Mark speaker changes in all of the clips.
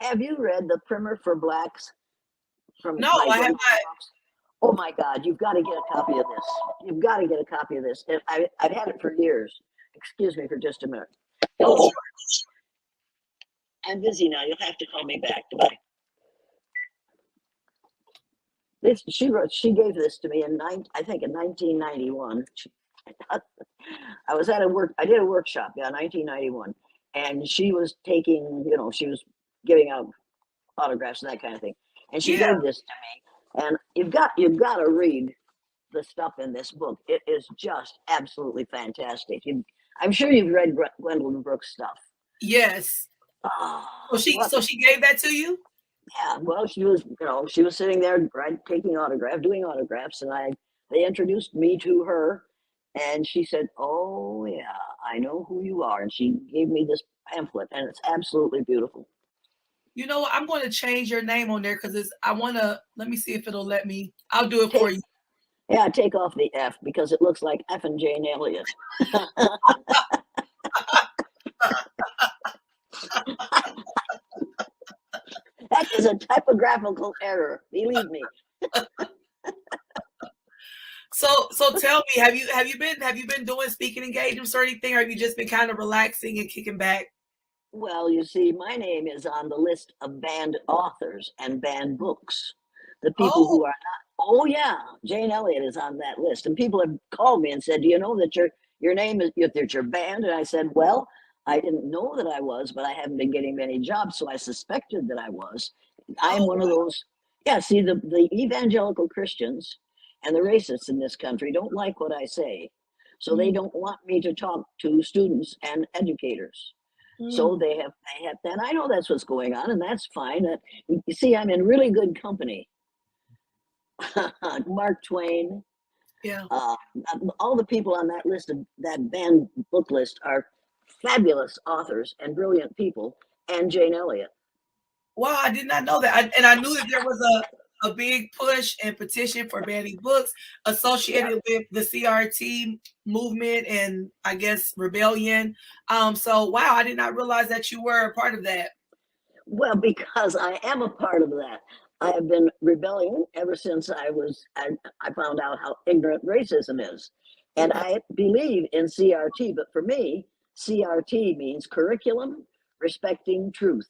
Speaker 1: have you read the primer for blacks from
Speaker 2: No,
Speaker 1: my
Speaker 2: I have
Speaker 1: Bloodline
Speaker 2: not.
Speaker 1: books? Oh my God, you've got to get a copy of this. You've got to get a copy of this. I've had it for years. Excuse me for just a minute.
Speaker 2: Oh,
Speaker 1: Hello,
Speaker 2: sure.
Speaker 1: I'm busy now. You'll have to call me back. Goodbye. This, she gave this to me I think in 1991. I was at I did a workshop, yeah, 1991, and she was taking, she was giving out autographs and that kind of thing, and she
Speaker 2: Yeah.
Speaker 1: gave this to me, and you've got to read the stuff in this book. It is just absolutely fantastic. I'm sure you've read Gwendolyn Brooks stuff.
Speaker 2: Yes.
Speaker 1: Oh,
Speaker 2: So she gave that to you?
Speaker 1: yeah, well, she was sitting there, right, doing autographs, and they introduced me to her, and she said, "Oh yeah, I know who you are," and she gave me this pamphlet, and it's absolutely beautiful.
Speaker 2: You know what? I'm going to change your name on there because I want to. Let me see if it'll let me. I'll do it
Speaker 1: Take,
Speaker 2: for you.
Speaker 1: yeah, take off the F because it looks like F and Jane Elliott. That is a typographical error, believe me.
Speaker 2: So tell me, have you been doing speaking engagements or anything, or have you just been kind of relaxing and kicking back?
Speaker 1: Well, you see, my name is on the list of banned authors and banned books. The people
Speaker 2: Oh,
Speaker 1: who are not, oh yeah, Jane Elliott is on that list. And people have called me and said, "Do you know that your name is that you're banned?" And I said, "Well, I didn't know that I was, but I haven't been getting many jobs, so I suspected that I was." I'm
Speaker 2: oh,
Speaker 1: one of those. Yeah, see, the evangelical Christians and the racists in this country don't like what I say, so they
Speaker 2: mm,
Speaker 1: don't want me to talk to students and educators. So
Speaker 2: mm.
Speaker 1: they have, and I know that's what's going on, and that's fine. You see, I'm in really good company. Mark Twain,
Speaker 2: Yeah.
Speaker 1: uh, all the people on that list of that banned book list are fabulous authors and brilliant people, and Jane Elliott.
Speaker 2: Wow, I did not know that. And I knew that there was a big push and petition for banning books
Speaker 1: Yeah.
Speaker 2: associated with the CRT movement and I guess rebellion. So wow, I did not realize that you were a part of that.
Speaker 1: Well, because I am a part of that. I have been rebelling ever since I found out how ignorant racism is. And
Speaker 2: Okay.
Speaker 1: I believe in CRT, but for me, CRT means curriculum respecting truth.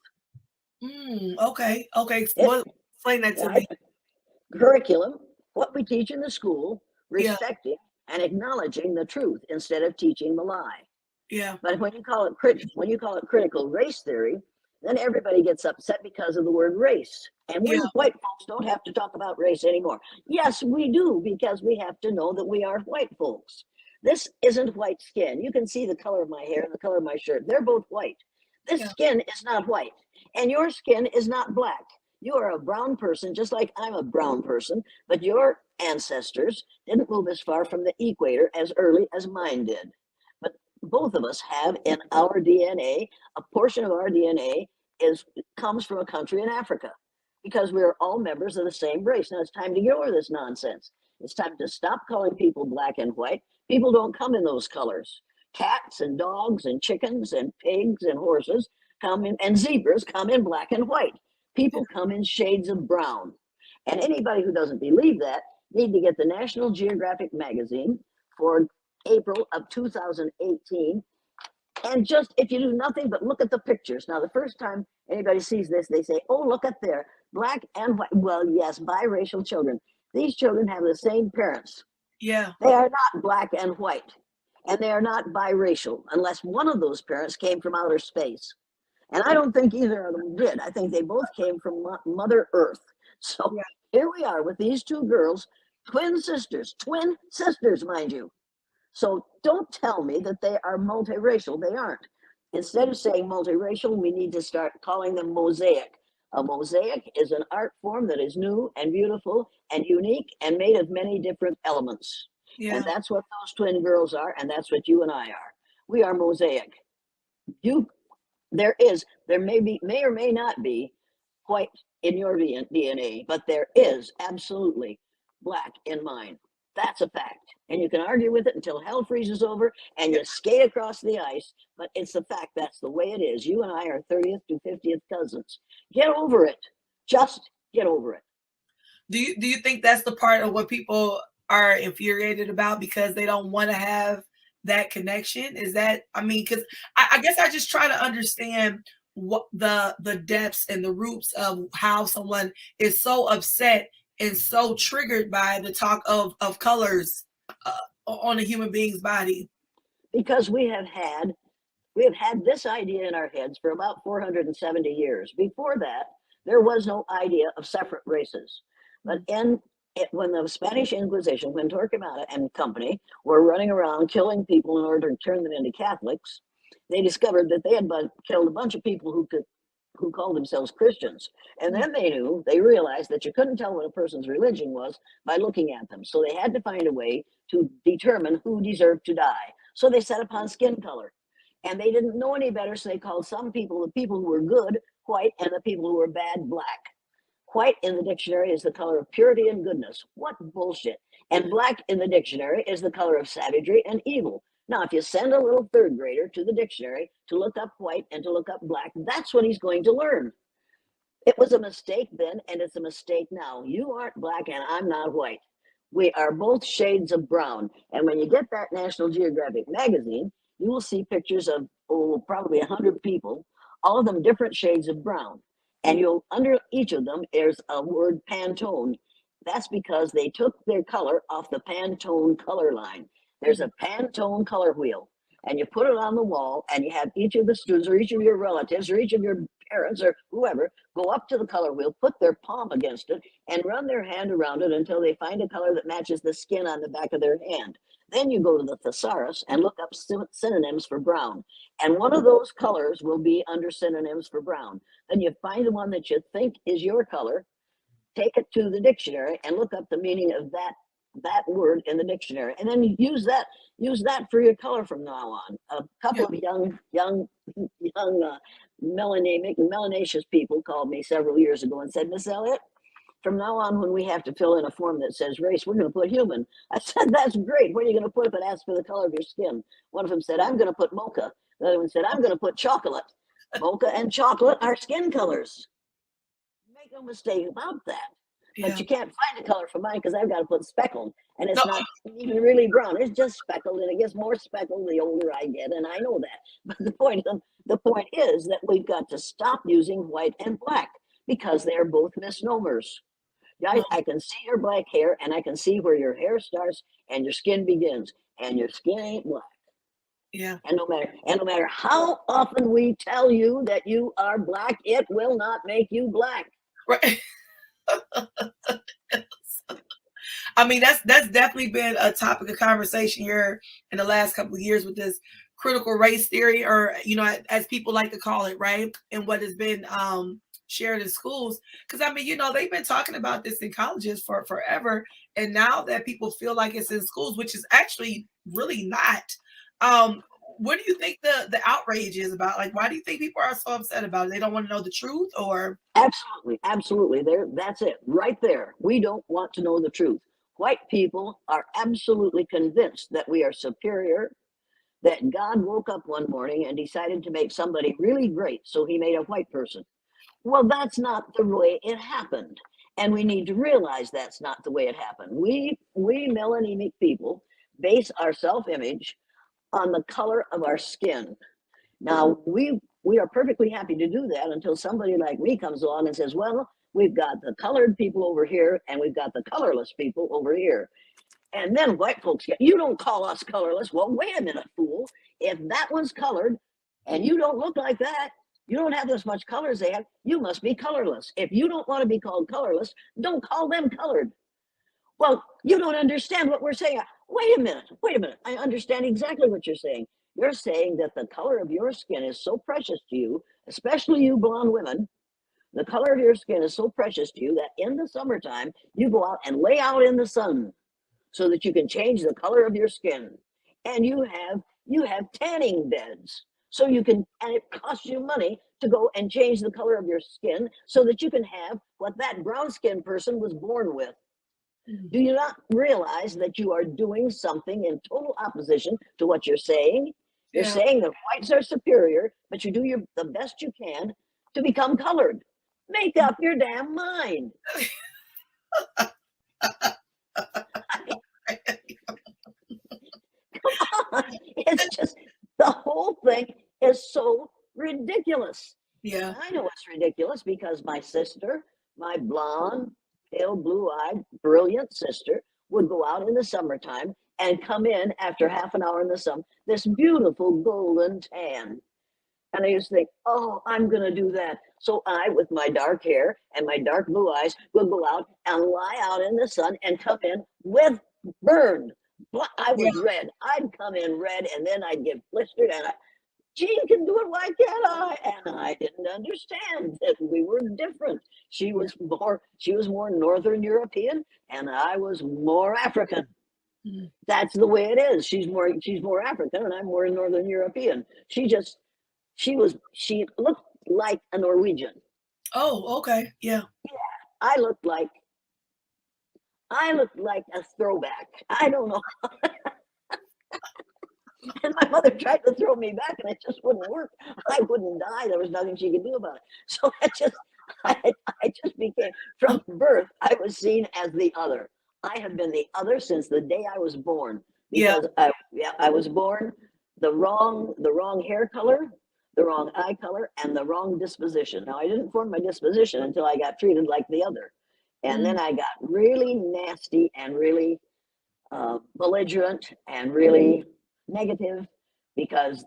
Speaker 2: Okay. Okay.
Speaker 1: It,
Speaker 2: Explain that to
Speaker 1: I,
Speaker 2: me.
Speaker 1: curriculum, what we teach in the school,
Speaker 2: Yeah.
Speaker 1: respecting and acknowledging the truth instead of teaching the lie.
Speaker 2: Yeah.
Speaker 1: But when you call it critical race theory, then everybody gets upset because of the word race. And we
Speaker 2: Yeah.
Speaker 1: white folks don't have to talk about race anymore. Yes, we do, because we have to know that we are white folks. This isn't white skin. You can see the color of my hair and the color of my shirt. They're both white. This
Speaker 2: Yeah.
Speaker 1: skin is not white, and your skin is not black. You are a brown person, just like I'm a brown person, but your ancestors didn't move as far from the equator as early as mine did. But both of us have in our DNA, a portion of our DNA is comes from a country in Africa because we're all members of the same race. Now it's time to get over this nonsense. It's time to stop calling people black and white. People don't come in those colors. Cats and dogs and chickens and pigs and horses come in, and zebras come in black and white.
Speaker 2: Yeah.
Speaker 1: People come in shades of brown. And anybody who doesn't believe that need to get the National Geographic magazine for April of 2018. And just if you do nothing but look at the pictures. Now, the first time anybody sees this, they say, "Oh, look at there, black and white." Well, yes, biracial children. These children have the same parents.
Speaker 2: Yeah.
Speaker 1: They are not black and white, and they are not biracial unless one of those parents came from outer space. And I don't think either of them did. I think they both came from Mother Earth. So
Speaker 2: Yeah.
Speaker 1: here we are with these two girls, twin sisters, mind you. So don't tell me that they are multiracial. They aren't. Instead of saying multiracial, we need to start calling them mosaic. A mosaic is an art form that is new and beautiful and unique and made of many different elements. And
Speaker 2: Yeah.
Speaker 1: that's what those twin girls are, and that's what you and I are. We are mosaic. You, may or may not be white in your DNA, but there is absolutely black in mine. That's a fact. And you can argue with it until hell freezes over and you skate across the ice, but it's a fact. That's the way it is. You and I are 30th to 50th cousins. Get over it. Just get over it.
Speaker 2: Do you think that's the part of what people are infuriated about because they don't want to have that connection? Is that, I mean, because I guess I just try to understand what the depths and the roots of how someone is so upset and so triggered by the talk of colors on a human being's body.
Speaker 1: Because we have had this idea in our heads for about 470 years. Before that, there was no idea of separate races. But when the Spanish Inquisition, when Torquemada and company were running around killing people in order to turn them into Catholics, they discovered that they had killed a bunch of people who called themselves Christians. And then they realized that you couldn't tell what a person's religion was by looking at them. So they had to find a way to determine who deserved to die. So they set upon skin color. And they didn't know any better, so they called some people, the people who were good, white, and the people who were bad, black. White in the dictionary is the color of purity and goodness. What bullshit. And black in the dictionary is the color of savagery and evil. Now, if you send a little third grader to the dictionary to look up white and to look up black, that's what he's going to learn. It was a mistake then, and it's a mistake now. You aren't black, and I'm not white. We are both shades of brown. And when you get that National Geographic magazine, you will see pictures of probably 100 people, all of them different shades of brown. And under each of them, there's a word Pantone. That's because they took their color off the Pantone color line. There's a Pantone color wheel, and you put it on the wall, and you have each of the students or each of your relatives or each of your parents or whoever go up to the color wheel, put their palm against it, and run their hand around it until they find a color that matches the skin on the back of their hand. Then you go to the thesaurus and look up synonyms for brown. And one of those colors will be under synonyms for brown. Then you find the one that you think is your color, take it to the dictionary and look up the meaning of that word in the dictionary. And then you use that for your color from now on. A couple of young melanaceous people called me several years ago and said, Miss Elliott, from now on, when we have to fill in a form that says race, we're going to put human. I said, that's great. What are you going to put if it asks for the color of your skin? One of them said, I'm going to put mocha. The other one said, I'm going to put chocolate. Mocha and chocolate are skin colors. Make no mistake about that. But you can't find a color for mine because I've got to put speckled. And it's not even really brown. It's just speckled, and it gets more speckled the older I get, and I know that. But the point is that we've got to stop using white and black because they're both misnomers. I can see your black hair, and I can see where your hair starts and your skin begins, and your skin ain't black.
Speaker 2: Yeah.
Speaker 1: And no matter how often we tell you that you are black, it will not make you black.
Speaker 2: Right. I mean, that's definitely been a topic of conversation here in the last couple of years with this critical race theory, or as people like to call it, right? And what has been shared in schools, because I mean, they've been talking about this in colleges for forever, and now that people feel like it's in schools, which is actually really not. What do you think the outrage is about? Like, why do you think people are so upset about it? They don't want to know the truth, or?
Speaker 1: Absolutely. That's it right there. We don't want to know the truth. White people are absolutely convinced that we are superior, that God woke up one morning and decided to make somebody really great, so he made a white person. Well, that's not the way it happened. And we need to realize that's not the way it happened. We melanemic people base our self-image on the color of our skin. Now, we are perfectly happy to do that until somebody like me comes along and says, well, we've got the colored people over here and we've got the colorless people over here. And then white folks get, you don't call us colorless. Well, wait a minute, fool. If that one's colored and you don't look like that, you don't have as much color as they have, you must be colorless. If you don't want to be called colorless, don't call them colored. Well, you don't understand what we're saying. Wait a minute. I understand exactly what you're saying. You're saying that the color of your skin is so precious to you, especially you blonde women. The color of your skin is so precious to you that in the summertime, you go out and lay out in the sun so that you can change the color of your skin. And you have tanning beds. So you can, and it costs you money to go and change the color of your skin so that you can have what that brown skinned person was born with. Do you not realize that you are doing something in total opposition to what you're saying? You're
Speaker 2: Yeah.
Speaker 1: saying that whites are superior, but you do the best you can to become colored. Make up your damn mind. It's just the whole thing is so ridiculous.
Speaker 2: Yeah.
Speaker 1: And I know it's ridiculous because my sister, my blonde, pale blue eyed, brilliant sister, would go out in the summertime and come in after half an hour in the sun, this beautiful golden tan. And I used to think, oh, I'm going to do that. So I, with my dark hair and my dark blue eyes, would go out and lie out in the sun and come in with burned. But I
Speaker 2: Yeah.
Speaker 1: was red. I'd come in red and then I'd get blistered. And Jean can do it. Why can't I? And I didn't understand that we were different. She was more Northern European, and I was more African.
Speaker 2: Mm.
Speaker 1: That's the way it is. She's more African, and I'm more Northern European. She looked like a Norwegian.
Speaker 2: Oh, okay. Yeah.
Speaker 1: I looked like a throwback. I don't know. And my mother tried to throw me back, and it just wouldn't work. I wouldn't die. There was nothing she could do about it. So I just became, from birth, I was seen as the other. I have been the other since the day I was born,
Speaker 2: Yeah.
Speaker 1: because I was born the wrong hair color, the wrong eye color, and the wrong disposition. Now, I didn't form my disposition until I got treated like the other. And then I got really nasty and really belligerent and really negative because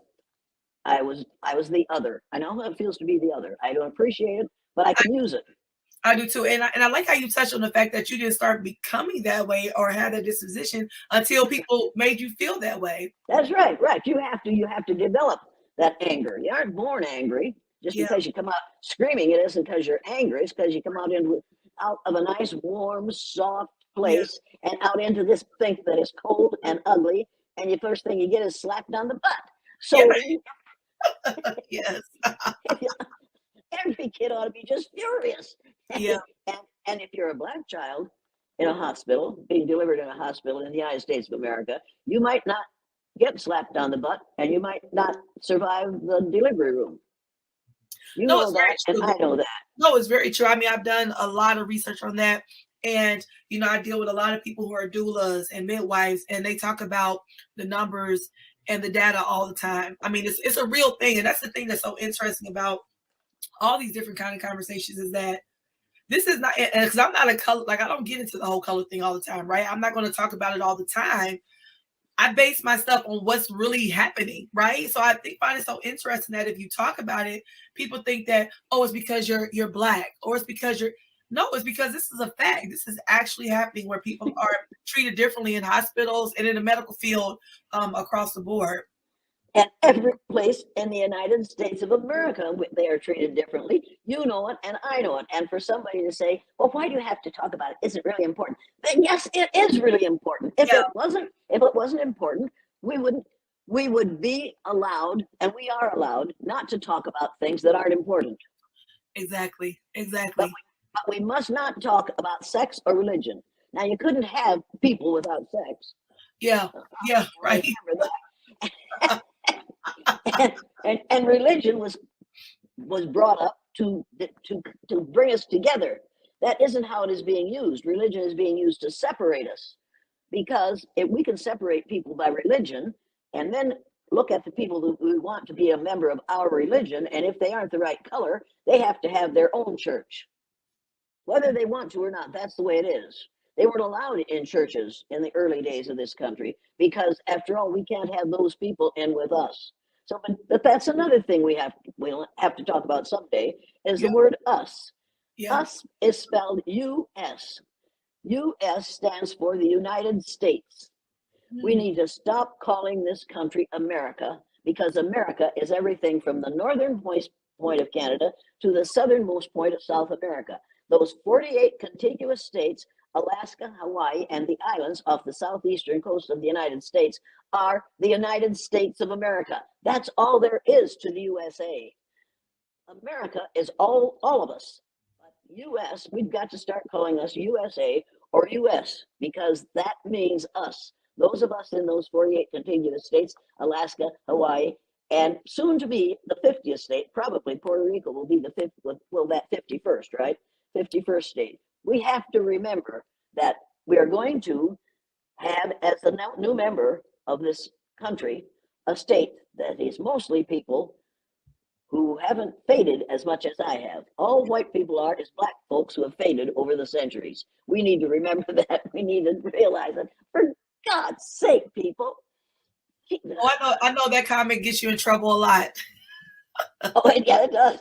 Speaker 1: I was the other. I know how it feels to be the other. I don't appreciate it, but I can use it.
Speaker 2: I do too. And I like how you touched on the fact that you didn't start becoming that way or have that disposition until people made you feel that way.
Speaker 1: That's right. You have to develop that anger. You aren't born angry. Just
Speaker 2: Yeah.
Speaker 1: because you come out screaming, it isn't because you're angry. It's because you come out of a nice, warm, soft place and out into this thing that is cold and ugly. And the first thing you get is slapped on the butt. So
Speaker 2: Yes.
Speaker 1: every kid ought to be just furious.
Speaker 2: Yeah.
Speaker 1: And if you're a black child in a hospital, being delivered in a hospital in the United States of America, you might not get slapped on the butt, and you might not survive the delivery room. You
Speaker 2: No,
Speaker 1: know
Speaker 2: it's very
Speaker 1: that, and
Speaker 2: true.
Speaker 1: I know that.
Speaker 2: No, it's very true. I mean, I've done a lot of research on that. And, I deal with a lot of people who are doulas and midwives, and they talk about the numbers and the data all the time. I mean, it's a real thing. And that's the thing that's so interesting about all these different kind of conversations is that this is not, because I'm not a color, like I don't get into the whole color thing all the time, right? I'm not going to talk about it all the time. I base my stuff on what's really happening, right? So I find it so interesting that if you talk about it, people think that, oh, it's because you're black, or it's because no, it's because this is a fact. This is actually happening where people are treated differently in hospitals and in the medical field across the board.
Speaker 1: And every place in the United States of America, they are treated differently. You know it, and I know it. And for somebody to say, well, why do you have to talk about it? Is it really important? Then yes, it is really important. If it wasn't important, we would be allowed, and we are allowed, not to talk about things that aren't important.
Speaker 2: Exactly.
Speaker 1: But we must not talk about sex or religion. Now, you couldn't have people without sex.
Speaker 2: Yeah, right.
Speaker 1: And religion was brought up to bring us together. That isn't how it is being used. Religion is being used to separate us, because if we can separate people by religion and then look at the people who want to be a member of our religion, and if they aren't the right color, they have to have their own church, whether they want to or not. That's the way it is. They weren't allowed in churches in the early days of this country because, after all, we can't have those people in with us. So, but that's another thing we'll have to talk about someday, is the word us. Us is spelled U.S. U.S. stands for the United States. We need to stop calling this country America, because America is everything from the northern point of Canada to the southernmost point of South America. Those 48 contiguous states, Alaska, Hawaii, and the islands off the southeastern coast of the United States, are the United States of America. That's all there is to the USA. America is all of us. But US, we've got to start calling us USA, or US, because that means us. Those of us in those 48 contiguous states, Alaska, Hawaii, and soon to be the 50th state, probably Puerto Rico will be the fifth, well, that 51st, right? 51st state. We have to remember that we are going to have, as a new member of this country, a state that is mostly people who haven't faded as much as I have. All white people are is black folks who have faded over the centuries. We need to remember that. We need to realize that. For God's sake, people.
Speaker 2: Oh, I know that comment gets you in trouble a lot.
Speaker 1: Oh, yeah, it does.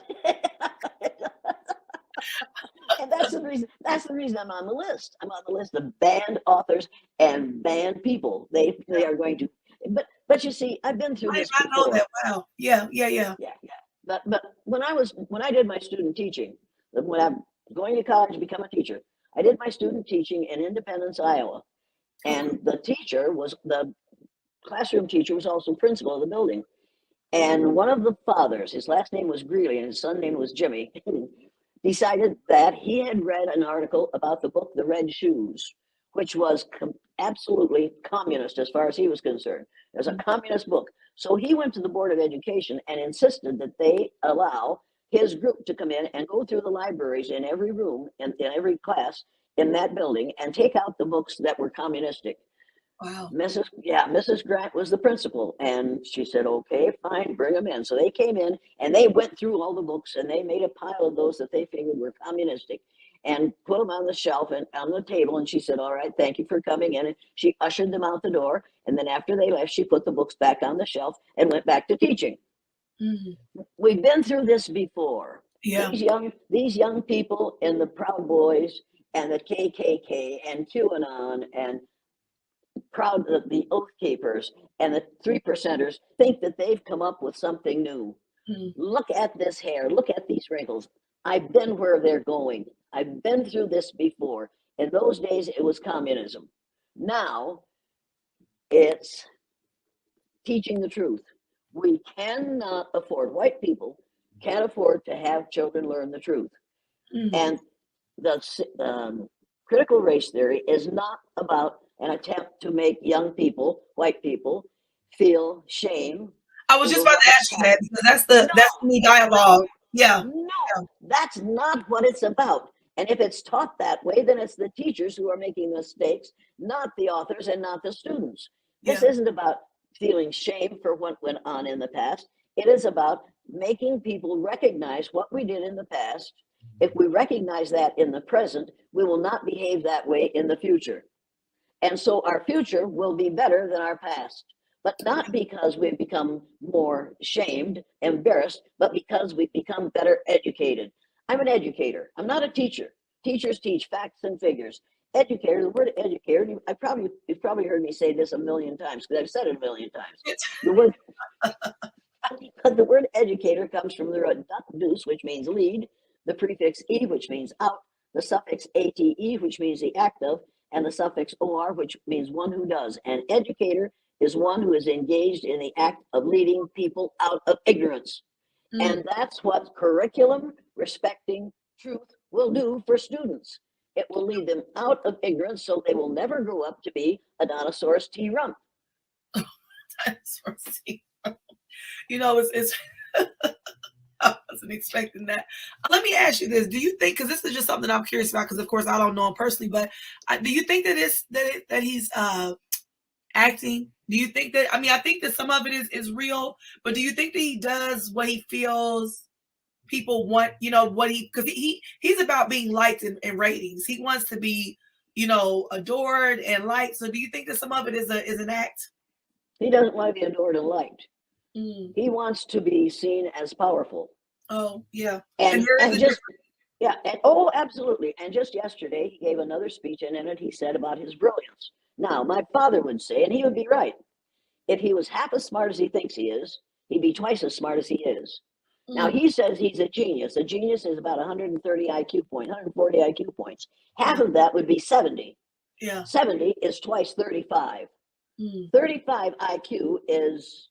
Speaker 1: And that's the reason. That's the reason I'm on the list. I'm on the list of banned authors and banned people. They are going to. But you see, I've been through this before.
Speaker 2: I know that. Wow. Yeah.
Speaker 1: Yeah. But when I did my student teaching, when I'm going to college to become a teacher, I did my student teaching in Independence, Iowa, and the classroom teacher was also principal of the building. And one of the fathers, his last name was Greeley and his son's name was Jimmy, decided that he had read an article about the book The Red Shoes, which was absolutely communist as far as he was concerned. It was a communist book. So he went to the Board of Education and insisted that they allow his group to come in and go through the libraries in every room, in every class in that building, and take out the books that were communistic.
Speaker 2: Wow.
Speaker 1: Mrs. Grant was the principal, and she said, okay, fine, bring them in. So they came in and they went through all the books and they made a pile of those that they figured were communistic and put them on the shelf and on the table. And she said, all right, thank you for coming in. And she ushered them out the door. And then after they left, she put the books back on the shelf and went back to teaching. Mm-hmm. We've been through this before.
Speaker 2: Yeah.
Speaker 1: These young people in the Proud Boys and the KKK and QAnon and the Oath Keepers and the 3%ers think that they've come up with something new. Look at this hair. Look at these wrinkles. I've been where they're going. I've been through this before. In those days, it was communism. Now, it's teaching the truth. We cannot afford, white people can't afford to have children learn the truth. And the critical race theory is not about an attempt to make young people, white people, feel shame.
Speaker 2: I was just about to ask you that, because that's the dialogue. Yeah.
Speaker 1: No, that's not what it's about. And if it's taught that way, then it's the teachers who are making mistakes, not the authors and not the students. This isn't about feeling shame for what went on in the past. It is about making people recognize what we did in the past. If we recognize that in the present, we will not behave that way in the future. And so our future will be better than our past, but not because we've become more shamed, embarrassed, but because we've become better educated. I'm an educator. I'm not a teacher. Teachers teach facts and figures. Educator, the word educator, you've probably heard me say this a million times because I've said it a million times. The word educator comes from the root dus, which means lead, the prefix e, which means out, the suffix ate, which means the act of, and the suffix or, which means one who does. An educator is one who is engaged in the act of leading people out of ignorance. And that's what curriculum respecting truth will do for students. It will lead them out of ignorance so they will never grow up to be a Dinosaurus T. Rump.
Speaker 2: Dinosaurus T. Rump. You know, it's I wasn't expecting that. Let me ask you this. Do you think, because this is just something I'm curious about, because of course I don't know him personally, but do you think that he's acting? Do you think that, I mean, I think that some of it is real, but do you think that he does what he feels people want, you know, because he's about being liked and ratings. He wants to be, you know, adored and liked. So do you think that some of it is an act?
Speaker 1: He doesn't want to be adored and liked. He wants to be seen as powerful.
Speaker 2: Oh, yeah.
Speaker 1: And absolutely. And just yesterday, he gave another speech, and in it, he said about his brilliance. Now, my father would say, and he would be right, if he was half as smart as he thinks he is, he'd be twice as smart as he is. Now, he says he's a genius. A genius is about 130 IQ points, 140 IQ points. Half of that would be 70.
Speaker 2: Yeah.
Speaker 1: 70 is twice 35. 35 IQ is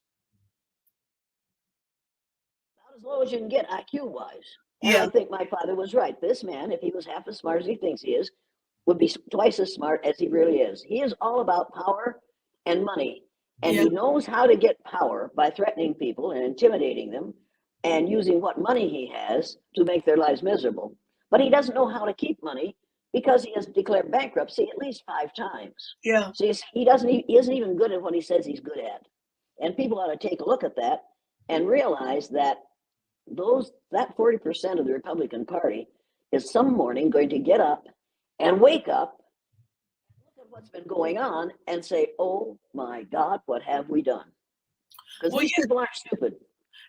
Speaker 1: as low as you can get IQ wise. And I think my father was right. This man, if he was half as smart as he thinks he is, would be twice as smart as he really is. He is all about power and money. And
Speaker 2: Yeah.
Speaker 1: he knows how to get power by threatening people and intimidating them and using what money he has to make their lives miserable. But he doesn't know how to keep money because he has declared bankruptcy at least 5 times.
Speaker 2: Yeah.
Speaker 1: So he isn't even good at what he says he's good at. And people ought to take a look at that and realize that that 40% of the Republican Party is some morning going to get up and wake up, look at what's been going on, and say, "Oh my God, what have we done?" Because
Speaker 2: Well,
Speaker 1: these
Speaker 2: yeah,
Speaker 1: people aren't stupid.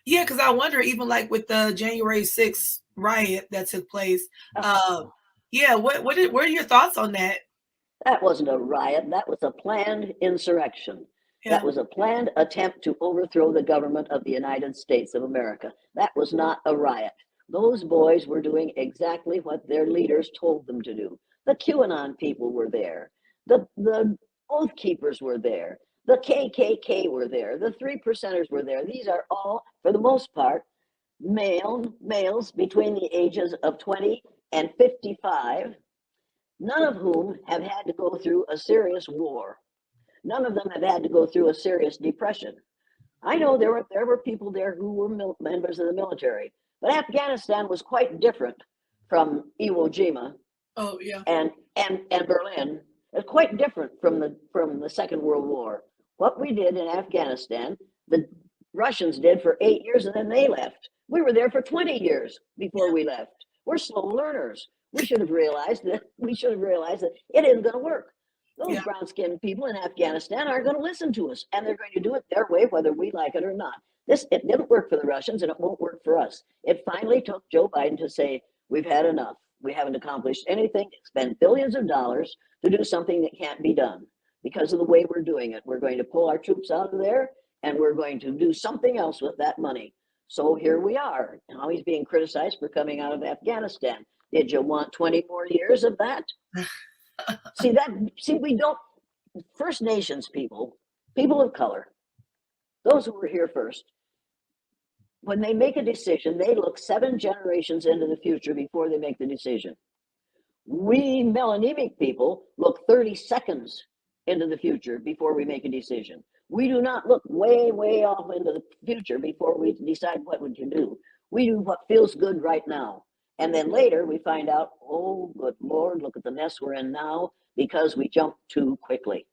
Speaker 2: yeah, because I wonder, even like with the January 6th riot that took place, uh, yeah, what are your thoughts on that?
Speaker 1: That wasn't a riot. That was a planned insurrection. That
Speaker 2: Yeah,
Speaker 1: was a planned attempt to overthrow the government of the United States of America. That was not a riot. Those boys were doing exactly what their leaders told them to do. The QAnon people were there. The Oath Keepers were there. The KKK were there. The Three Percenters were there. These are all, for the most part, males between the ages of 20 and 55, none of whom have had to go through a serious war. None of them have had to go through a serious depression. I know there were people there who were members of the military, but Afghanistan was quite different from Iwo Jima
Speaker 2: oh yeah,
Speaker 1: and Berlin. It's quite different from the Second World War. What we did in Afghanistan, the Russians did for 8 years, and then they left. We were there for 20 years before we left. We're slow learners. We should have realized that it isn't going to work. Those
Speaker 2: yeah,
Speaker 1: brown skinned people in Afghanistan aren't going to listen to us, and they're going to do it their way, whether we like it or not. It didn't work for the Russians, and it won't work for us. It finally took Joe Biden to say, "We've had enough. We haven't accomplished anything. Spend billions of dollars to do something that can't be done because of the way we're doing it. We're going to pull our troops out of there, and we're going to do something else with that money." So here we are. Now he's being criticized for coming out of Afghanistan. Did you want 20 more years of that? We don't. First Nations people, people of color, those who were here first, when they make a decision, they look 7 generations into the future before they make the decision. We melanemic people look 30 seconds into the future before we make a decision. We do not look way, way off into the future before we decide what we can do. We do what feels good right now. And then later we find out, oh, good Lord, look at the mess we're in now because we jumped too quickly.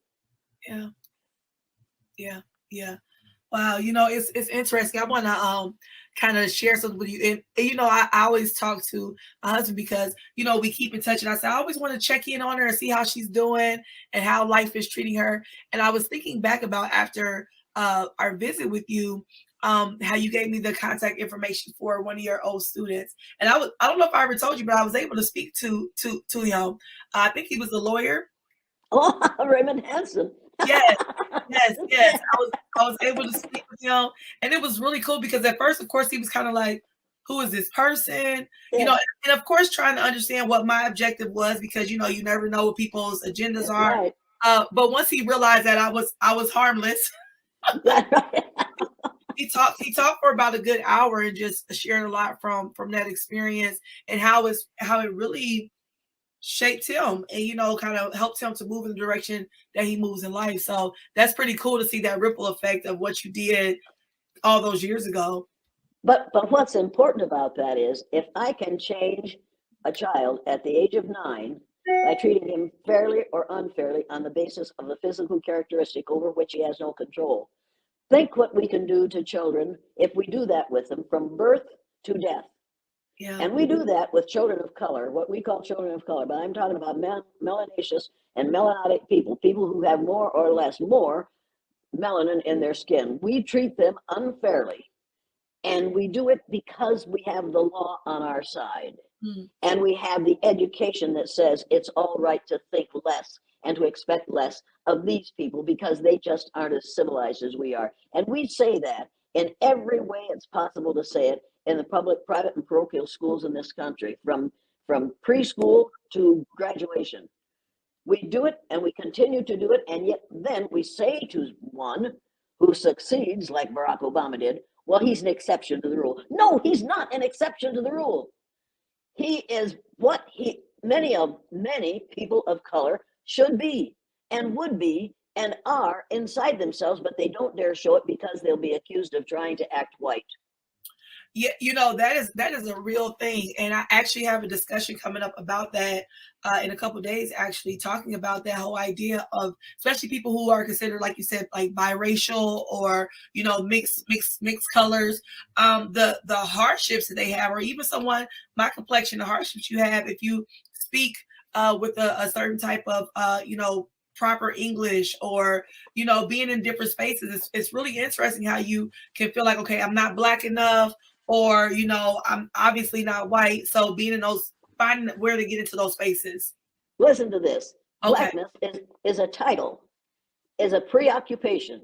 Speaker 2: yeah, yeah, yeah. Wow, it's interesting. I want to kind of share something with you. And I always talk to my husband because we keep in touch, and I said I always want to check in on her and see how she's doing and how life is treating her. And I was thinking back about after our visit with you, how you gave me the contact information for one of your old students, and I don't know if I ever told you, but I was able to speak to him. I think he was a lawyer.
Speaker 1: Oh, Raymond Hanson.
Speaker 2: Yes, yes, yes. I was able to speak with him, and it was really cool because at first, of course, he was kind of like, "Who is this person?"
Speaker 1: Yeah.
Speaker 2: And of course, trying to understand what my objective was because you never know what people's agendas are.
Speaker 1: Right.
Speaker 2: But once he realized that I was harmless,
Speaker 1: Right.
Speaker 2: he talked for about a good hour and just shared a lot from that experience and how it really shaped him and kind of helped him to move in the direction that he moves in life. So that's pretty cool to see that ripple effect of what you did all those years ago.
Speaker 1: But what's important about that is if I can change a child at the age of 9 by treating him fairly or unfairly on the basis of the physical characteristic over which he has no control, think what we can do to children if we do that with them from birth to death.
Speaker 2: Yeah,
Speaker 1: And we do that with children of color, what we call children of color. But I'm talking about melanaceous and melanotic people, people who have more or less more melanin in their skin. We treat them unfairly. And we do it because we have the law on our side.
Speaker 2: mm,
Speaker 1: And we have the education that says it's all right to think less and to expect less of these people because they just aren't as civilized as we are. And we say that in every way it's possible to say it in the public, private, and parochial schools in this country, from preschool to graduation. We do it and we continue to do it, and yet then we say to one who succeeds, like Barack Obama did, well, he's an exception to the rule. No, he's not an exception to the rule. He is what he many people of color should be and would be and are inside themselves, but they don't dare show it because they'll be accused of trying to act white.
Speaker 2: Yeah, that is a real thing, and I actually have a discussion coming up about that in a couple of days. Actually, talking about that whole idea of, especially people who are considered, like you said, like biracial or mixed colors, the hardships that they have, or even someone my complexion, the hardships you have if you speak with a certain type of proper English, or being in different spaces. It's really interesting how you can feel like, okay, I'm not black enough, or I'm obviously not white, so being in those, finding where to get into those spaces.
Speaker 1: Listen to this.
Speaker 2: Okay.
Speaker 1: Blackness is a title, is a preoccupation,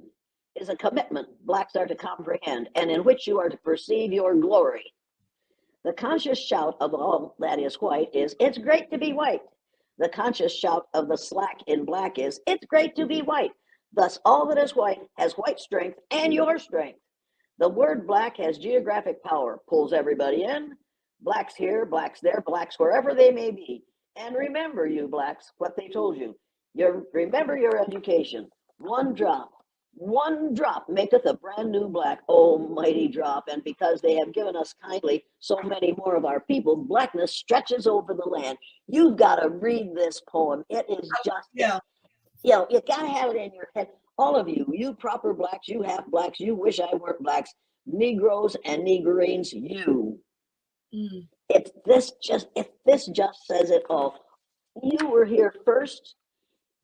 Speaker 1: is a commitment blacks are to comprehend, and in which you are to perceive your glory. The conscious shout of all that is white is, it's great to be white. The conscious shout of the slack in black is, it's great to be white. Thus, all that is white has white strength and your strength. The word black has geographic power, pulls everybody in. Blacks here, blacks there, blacks wherever they may be. And remember, you blacks, what they told you. Remember your education. One drop maketh a brand new black, oh mighty drop. And because they have given us kindly so many more of our people, blackness stretches over the land. You've got to read this poem. It is just,
Speaker 2: Yeah.
Speaker 1: You got to have it in your head. All of you proper blacks, you half blacks, you wish I weren't blacks, Negroes and Negroines, you. If this just says it all. You were here first,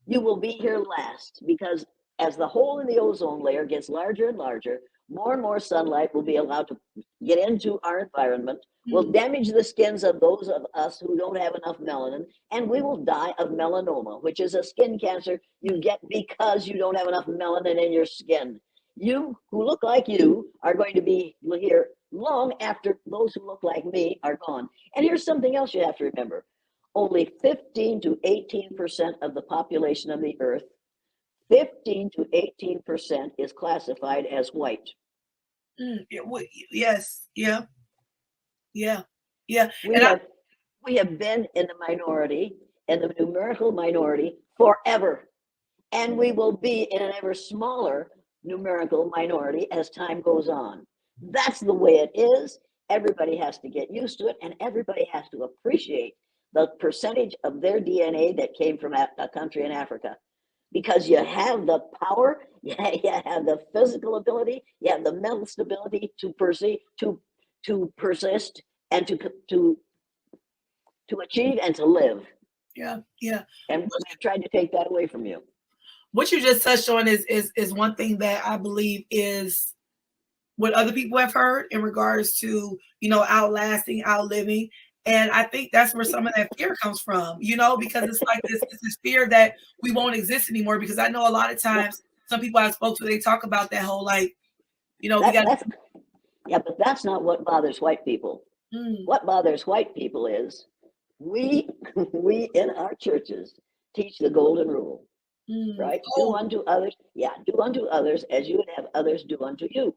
Speaker 1: you will be here last, because as the hole in the ozone layer gets larger and larger, more and more sunlight will be allowed to get into our environment, will damage the skins of those of us who don't have enough melanin, and we will die of melanoma, which is a skin cancer you get because you don't have enough melanin in your skin. You who look like you are going to be here long after those who look like me are gone. And here's something else you have to remember. Only 15 to 18% of the population of the earth, 15 to 18% is classified as white.
Speaker 2: Yes. Yeah.
Speaker 1: We have been in the minority, in the numerical minority, forever. And we will be in an ever smaller numerical minority as time goes on. That's the way it is. Everybody has to get used to it, and everybody has to appreciate the percentage of their DNA that came from a country in Africa. Because you have the power, you have the physical ability, you have the mental stability to persist, and to achieve and to live.
Speaker 2: Yeah.
Speaker 1: And we've tried to take that away from you.
Speaker 2: What you just touched on is one thing that I believe is what other people have heard in regards to, outlasting, outliving. And I think that's where some of that fear comes from, because it's like this fear that we won't exist anymore. Because I know a lot of times some people I spoke to, they talk about that whole, like,
Speaker 1: but that's not what bothers white people. What bothers white people is we in our churches teach the golden rule, right? Do unto others as you would have others do unto you.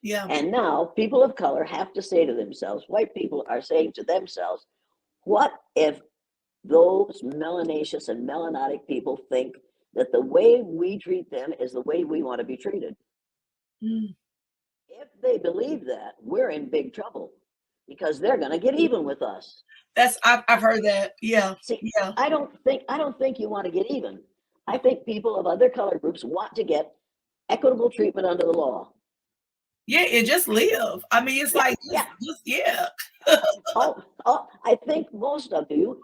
Speaker 2: Yeah.
Speaker 1: And now people of color have to say to themselves, white people are saying to themselves, what if those melanaceous and melanotic people think that the way we treat them is the way we want to be treated? If they believe that, we're in big trouble, because they're going to get even with us.
Speaker 2: I've heard that. Yeah.
Speaker 1: See, yeah. I don't think you want to get even. I think people of other color groups want to get equitable treatment under the law.
Speaker 2: Yeah, and just live. I mean, it's like,
Speaker 1: I think most of you,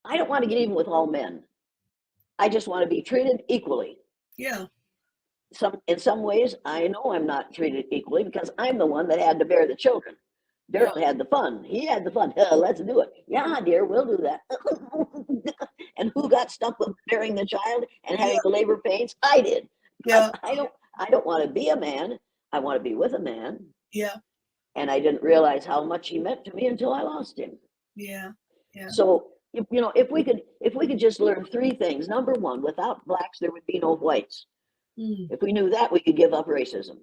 Speaker 1: I don't want to get even with all men. I just want to be treated equally.
Speaker 2: Yeah.
Speaker 1: In some ways, I know I'm not treated equally because I'm the one that had to bear the children. Daryl had the fun. He had the fun. Let's do it. Yeah, dear, we'll do that. And who got stuck with bearing the child and having the labor pains? I did.
Speaker 2: Yeah.
Speaker 1: I don't want to be a man. I want to be with a man.
Speaker 2: Yeah.
Speaker 1: And I didn't realize how much he meant to me until I lost him.
Speaker 2: Yeah.
Speaker 1: So, if we could just learn three things. Number one, without blacks, there would be no whites. If we knew that, we could give up racism.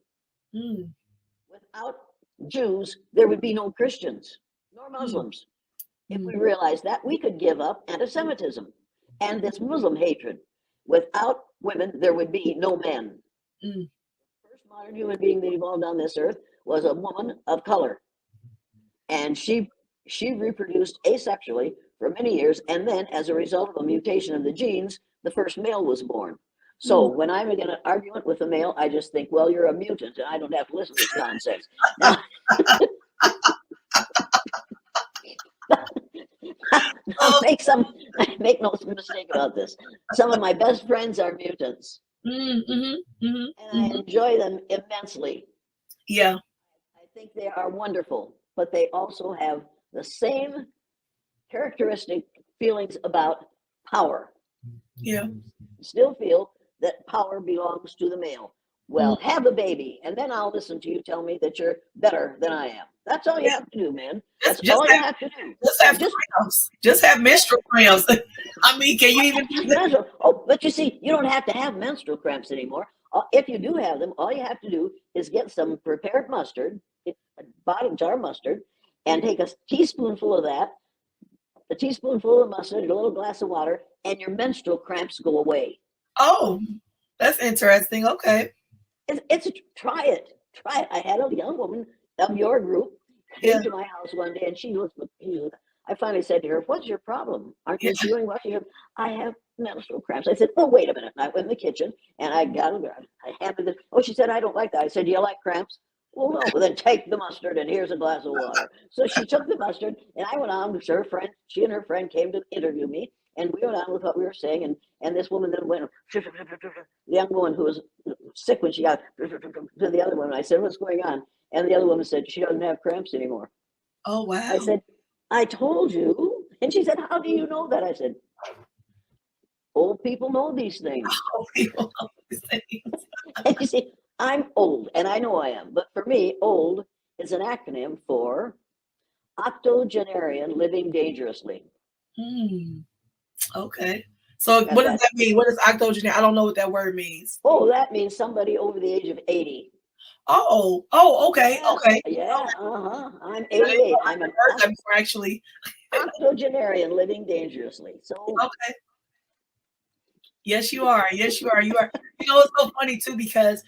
Speaker 1: Without Jews, there would be no Christians nor Muslims. If we realized that, we could give up anti-Semitism and this Muslim hatred. Without women, there would be no men.
Speaker 2: Mm.
Speaker 1: The first modern human being that evolved on this earth was a woman of color. And she reproduced asexually for many years. And then, as a result of a mutation of the genes, the first male was born. So when I'm in an argument with a male, I just think, well, you're a mutant, and I don't have to listen to this nonsense. Now, make no mistake about this. Some of my best friends are mutants, and I enjoy them immensely.
Speaker 2: Yeah.
Speaker 1: I think they are wonderful, but they also have the same characteristic feelings about power.
Speaker 2: Yeah.
Speaker 1: Still feel that power belongs to the male. Well, have a baby, and then I'll listen to you tell me that you're better than I am. That's all you have to do, man. That's all you have to do.
Speaker 2: Just have menstrual cramps. I mean, can you even do that?
Speaker 1: Oh, but you see, you don't have to have menstrual cramps anymore. If you do have them, all you have to do is get some prepared mustard, a bottom jar mustard, and take a teaspoonful of that, a teaspoonful of mustard, a little glass of water, and your menstrual cramps go away.
Speaker 2: Oh, that's interesting. Okay.
Speaker 1: Try it. I had a young woman of your group came to my house one day, and she looked. I finally said to her, "What's your problem? Aren't you doing well?" She said, "I have menstrual cramps." I said, "Oh, wait a minute." And I went in the kitchen and I got it. I handed it. Oh, she said, "I don't like that." I said, "Do you like cramps?" Well, no. Well, then take the mustard and here's a glass of water. So she took the mustard, and I went on with her friend. She and her friend came to interview me, and we went on with what we were saying. And this woman then went, the young woman who was sick when she got to the other woman. I said, "What's going on?" And the other woman said, "She doesn't have cramps anymore."
Speaker 2: Oh, wow.
Speaker 1: I said, "I told you." And she said, "How do you know that?" I said, "Old people know these things."
Speaker 2: Old people know these things.
Speaker 1: And you see, I'm old, and I know I am. But for me, old is an acronym for octogenarian, living dangerously.
Speaker 2: Okay. So what does that mean? What is octogenarian? I don't know what that word means.
Speaker 1: Oh, that means somebody over the age of 80.
Speaker 2: Oh, okay,
Speaker 1: Yes,
Speaker 2: okay.
Speaker 1: Yeah, I'm 88. I'm an
Speaker 2: actually
Speaker 1: octogenarian, living dangerously. So
Speaker 2: okay. Yes, you are. Yes, you are. You are. You know, it's so funny too because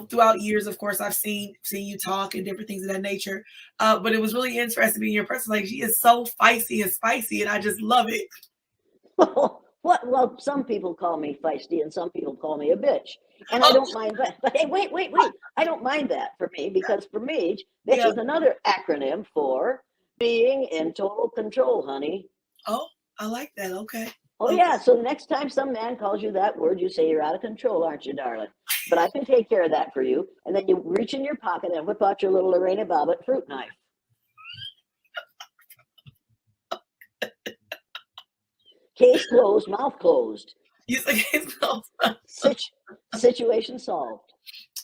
Speaker 2: throughout years, of course, I've seen you talk and different things of that nature. But it was really interesting being your person. Like she is so feisty and spicy, and I just love it.
Speaker 1: What? Well, some people call me feisty, and some people call me a bitch, and I don't mind that. But hey, wait! I don't mind that for me because for me, bitch is another acronym for being in total control, honey.
Speaker 2: Oh, I like that. Okay.
Speaker 1: Oh, yeah. So the next time some man calls you that word, you say, "You're out of control, aren't you, darling?" But I can take care of that for you. And then you reach in your pocket and whip out your little Lorena Bobbitt fruit knife. Case closed, mouth closed.
Speaker 2: You say case closed.
Speaker 1: Situation solved.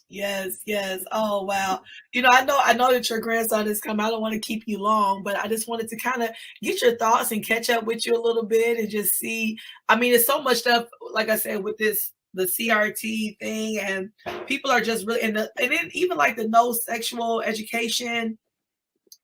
Speaker 2: Yes. Oh, wow. I know that your grandson is coming. I don't want to keep you long, but I just wanted to kind of get your thoughts and catch up with you a little bit and just see. I mean, it's so much stuff, like I said, with the CRT thing, and people are just really, and then even like the no sexual education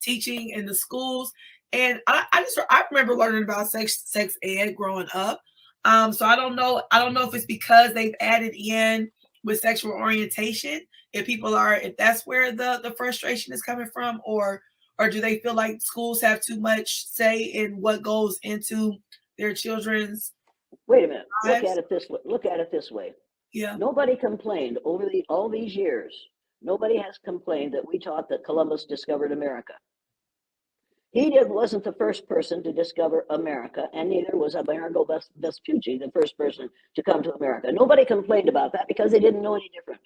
Speaker 2: teaching in the schools. And I remember learning about sex ed growing up. So I don't know if it's because they've added in with sexual orientation, if that's where the frustration is coming from, or do they feel like schools have too much say in what goes into their children's
Speaker 1: Wait a minute.
Speaker 2: lives?
Speaker 1: Look at it this way.
Speaker 2: Yeah.
Speaker 1: Nobody complained over all these years. Nobody has complained that we taught that Columbus discovered America. He wasn't the first person to discover America, and neither was Amerigo Vespucci, the first person to come to America. Nobody complained about that because they didn't know any different.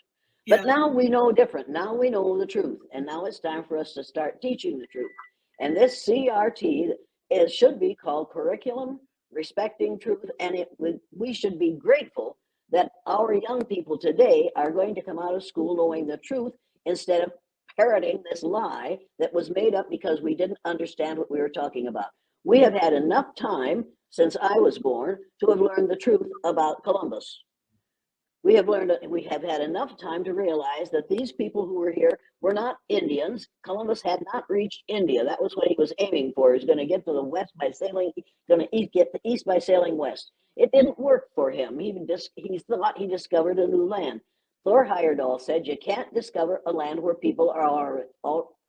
Speaker 2: Yeah.
Speaker 1: But now we know different. Now we know the truth, and now it's time for us to start teaching the truth. And this CRT should be called Curriculum Respecting Truth, and we should be grateful that our young people today are going to come out of school knowing the truth instead of parroting this lie that was made up because we didn't understand what we were talking about. We have had enough time since I was born to have learned the truth about Columbus. We have learned, we have had enough time to realize that these people who were here were not Indians. Columbus had not reached India. That was what he was aiming for. He was going to get to the west by sailing, going to get the east by sailing west. It didn't work for him. He thought he discovered a new land. Thor Heyerdahl said, you can't discover a land where people are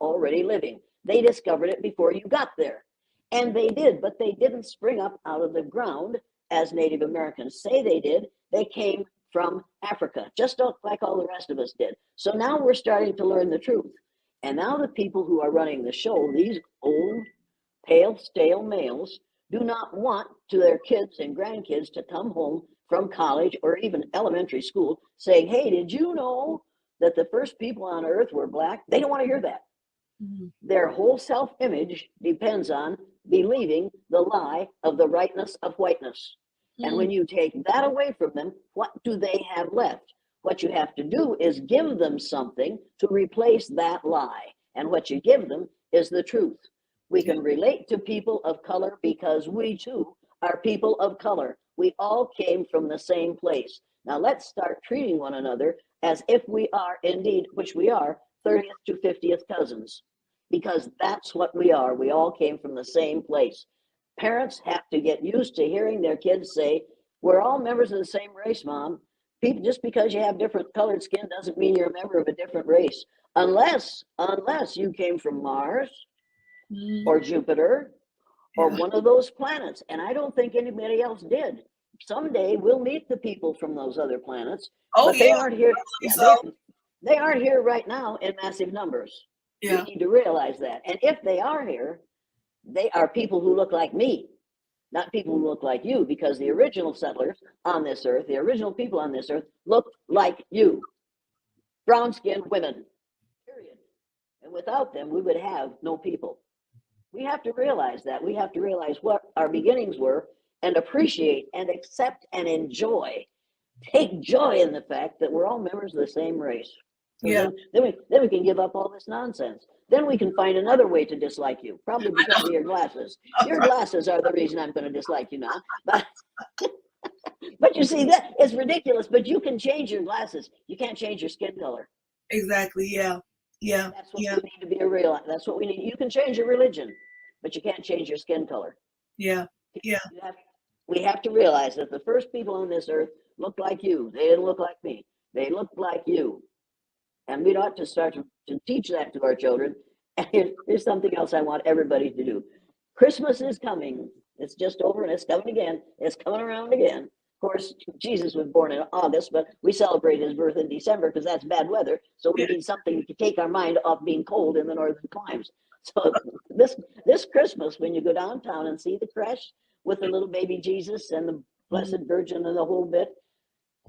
Speaker 1: already living. They discovered it before you got there. And they did, but they didn't spring up out of the ground as Native Americans say they did. They came from Africa, just like all the rest of us did. So now we're starting to learn the truth. And now the people who are running the show, these old, pale, stale males, do not want to their kids and grandkids to come home from college or even elementary school saying, hey, did you know that the first people on earth were black? They don't want to hear that. Mm-hmm. Their whole self-image depends on believing the lie of the rightness of whiteness. And when you take that away from them, what do they have left? What you have to do is give them something to replace that lie. And what you give them is the truth. We can relate to people of color because we too are people of color. We all came from the same place. Now let's start treating one another as if we are indeed, which we are, 30th to 50th cousins. Because that's what we are. We all came from the same place. Parents have to get used to hearing their kids say, we're all members of the same race, Mom. People, just because you have different colored skin doesn't mean you're a member of a different race. Unless you came from Mars or Jupiter or one of those planets. And I don't think anybody else did. Someday we'll meet the people from those other planets. But they aren't here. They aren't here right now in massive numbers. You need to realize that. And if they are here, they are people who look like me, not people who look like you, because the original settlers on this earth, the original people on this earth, looked like you. Brown-skinned women, period. And without them, we would have no people. We have to realize that. We have to realize what our beginnings were and appreciate and accept and enjoy. Take joy in the fact that we're all members of the same race. So then we can give up all this nonsense. Then we can find another way to dislike you, probably because of your glasses. Your glasses are the reason I'm going to dislike you now. But you see, that is ridiculous. But you can change your glasses. You can't change your skin color.
Speaker 2: Exactly. Yeah.
Speaker 1: That's what we need to be a real. That's what we need. You can change your religion, but you can't change your skin color.
Speaker 2: Yeah.
Speaker 1: We have to realize that the first people on this earth looked like you. They didn't look like me. They looked like you. And we ought to start to teach that to our children. And here's something else I want everybody to do. Christmas is coming. It's just over and it's coming again. It's coming around again. Of course, Jesus was born in August, but we celebrate his birth in December because that's bad weather. So we need something to take our mind off being cold in the northern climes. So this Christmas, when you go downtown and see the creche with the little baby Jesus and the Blessed Virgin and the whole bit,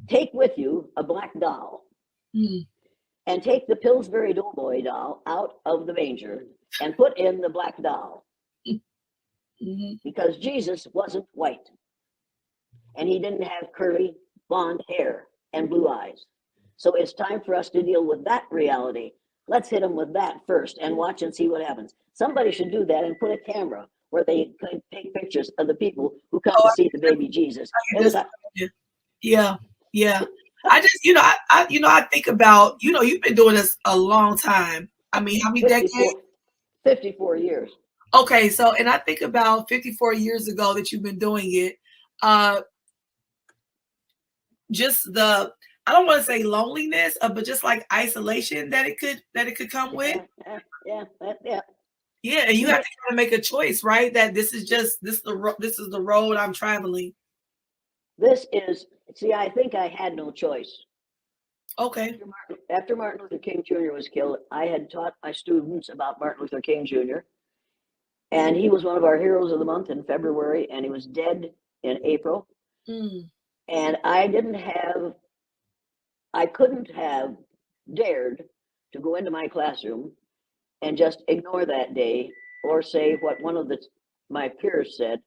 Speaker 1: take with you a black doll. And take the Pillsbury Doughboy doll out of the manger and put in the black doll. Because Jesus wasn't white. And he didn't have curly blonde hair and blue eyes. So it's time for us to deal with that reality. Let's hit them with that first and watch and see what happens. Somebody should do that and put a camera where they can take pictures of the people who come to see the baby Jesus.
Speaker 2: Yeah. I just, I think about, you've been doing this a long time. I mean, how many decades?
Speaker 1: 54 years.
Speaker 2: Okay. So, and I think about 54 years ago that you've been doing it. Just I don't want to say loneliness, but just like isolation that it could come with.
Speaker 1: Yeah.
Speaker 2: Yeah. And you have to kind of make a choice, right? That this is the road I'm traveling.
Speaker 1: I think I had no choice.
Speaker 2: Okay.
Speaker 1: After Martin Luther King Jr. was killed, I had taught my students about Martin Luther King Jr. And he was one of our heroes of the month in February, and he was dead in April. And I couldn't have dared to go into my classroom and just ignore that day or say what one of my peers said.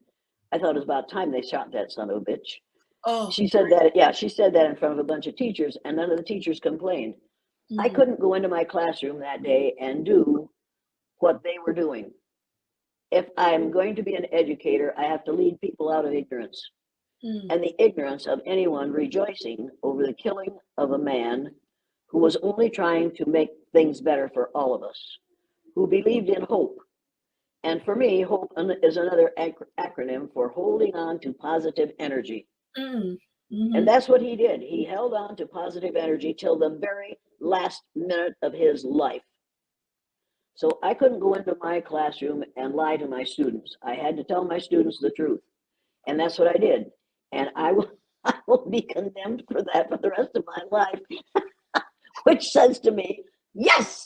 Speaker 1: I thought it was about time they shot that son of a bitch.
Speaker 2: Oh,
Speaker 1: she said that. Yeah, she said that in front of a bunch of teachers, and none of the teachers complained. I couldn't go into my classroom that day and do what they were doing. If I'm going to be an educator, I have to lead people out of ignorance. and the ignorance of anyone rejoicing over the killing of a man who was only trying to make things better for all of us, who believed in hope. And for me, hope is another acronym for holding on to positive energy. And that's what he did. He held on to positive energy till the very last minute of his life. So I couldn't go into my classroom and lie to my students. I had to tell my students the truth. And that's what I did. And I will be condemned for that for the rest of my life, which says to me, yes,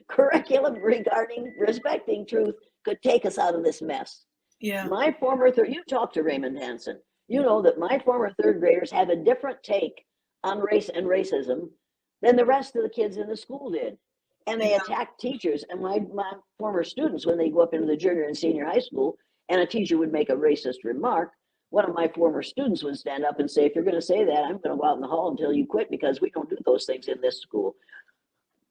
Speaker 1: curriculum regarding respecting truth could take us out of this mess.
Speaker 2: Yeah.
Speaker 1: My former you talked to Raymond Hansen. You know that my former third graders have a different take on race and racism than the rest of the kids in the school did. And they attack teachers. And my former students, when they go up into the junior and senior high school, and a teacher would make a racist remark, one of my former students would stand up and say, if you're going to say that, I'm going to go out in the hall until you quit, because we don't do those things in this school.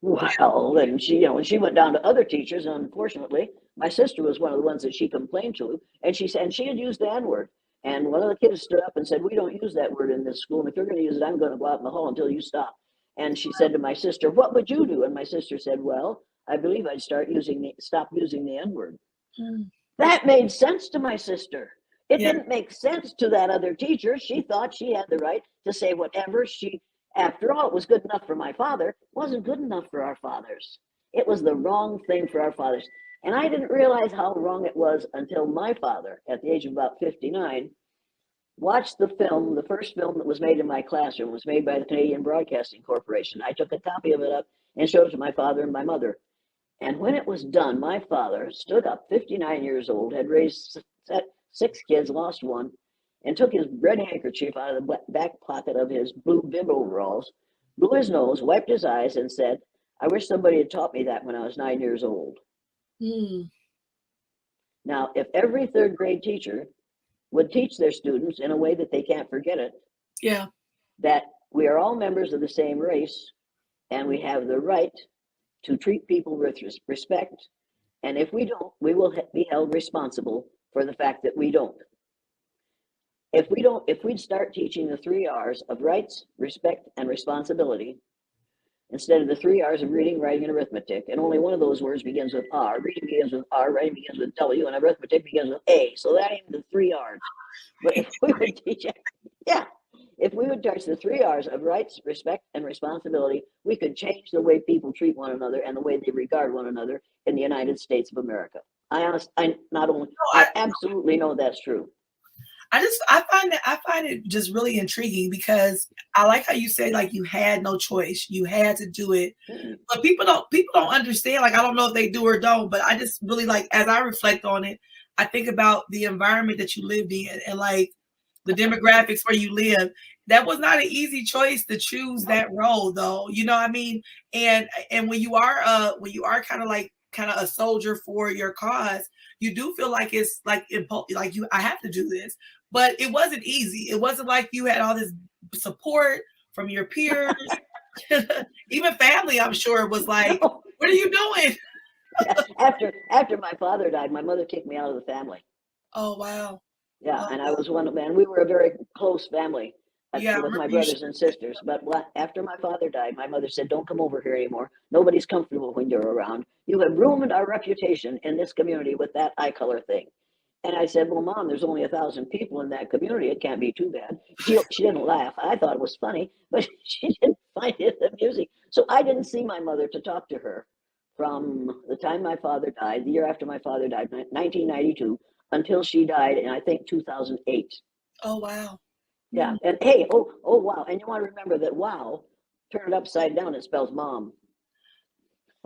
Speaker 1: Well, and she, when she went down to other teachers, and unfortunately, my sister was one of the ones that she complained to, and she said, and she had used the N-word. And one of the kids stood up and said, we don't use that word in this school. And if you're going to use it, I'm going to go out in the hall until you stop. And she said to my sister, what would you do? And my sister said, well, I believe I'd stop using the N-word. That made sense to my sister. It didn't make sense to that other teacher. She thought she had the right to say whatever after all, it was good enough for my father. It wasn't good enough for our fathers. It was the wrong thing for our fathers. And I didn't realize how wrong it was until my father, at the age of about 59, watched the film. The first film that was made in my classroom was made by the Canadian Broadcasting Corporation. I took a copy of it up and showed it to my father and my mother. And when it was done, my father stood up, 59 years old, had raised 6 kids, lost one, and took his red handkerchief out of the back pocket of his blue bib overalls, blew his nose, wiped his eyes, and said, I wish somebody had taught me that when I was 9 years old. Now, if every third grade teacher would teach their students in a way that they can't forget it, that we are all members of the same race, and we have the right to treat people with respect, and if we don't, we will be held responsible for the fact that we don't. If we'd start teaching the 3 R's of rights, respect, and responsibility, instead of the 3 R's of reading, writing, and arithmetic, and only one of those words begins with R. Reading begins with R, writing begins with W, and arithmetic begins with A. So that ain't the 3 R's. But if we would teach it, if we would touch the 3 R's of rights, respect, and responsibility, we could change the way people treat one another and the way they regard one another in the United States of America. I absolutely know that's true.
Speaker 2: I find it just really intriguing, because I like how you say, like, you had no choice, you had to do it. But people don't understand. Like, I don't know if they do or don't, but I just really, like, as I reflect on it, I think about the environment that you lived in and like the demographics where you live. That was not an easy choice to choose that role, though. You know what I mean? And when you are kind of a soldier for your cause, you do feel like it's like I have to do this. But it wasn't easy. It wasn't like you had all this support from your peers. Even family, I'm sure, was like, what are you doing?
Speaker 1: After my father died, my mother kicked me out of the family.
Speaker 2: Oh, wow.
Speaker 1: Yeah, and I was and we were a very close family with my brothers and sisters. But after my father died, my mother said, don't come over here anymore. Nobody's comfortable when you're around. You have ruined our reputation in this community with that eye color thing. And I said, well, Mom, there's only 1,000 people in that community. It can't be too bad. She didn't laugh. I thought it was funny, but she didn't find it amusing. So I didn't see my mother to talk to her from the time my father died, the year after my father died, 1992, until she died in, I think, 2008.
Speaker 2: Oh, wow.
Speaker 1: Yeah. And hey, oh, wow. And you want to remember that wow, turn it upside down, it spells mom.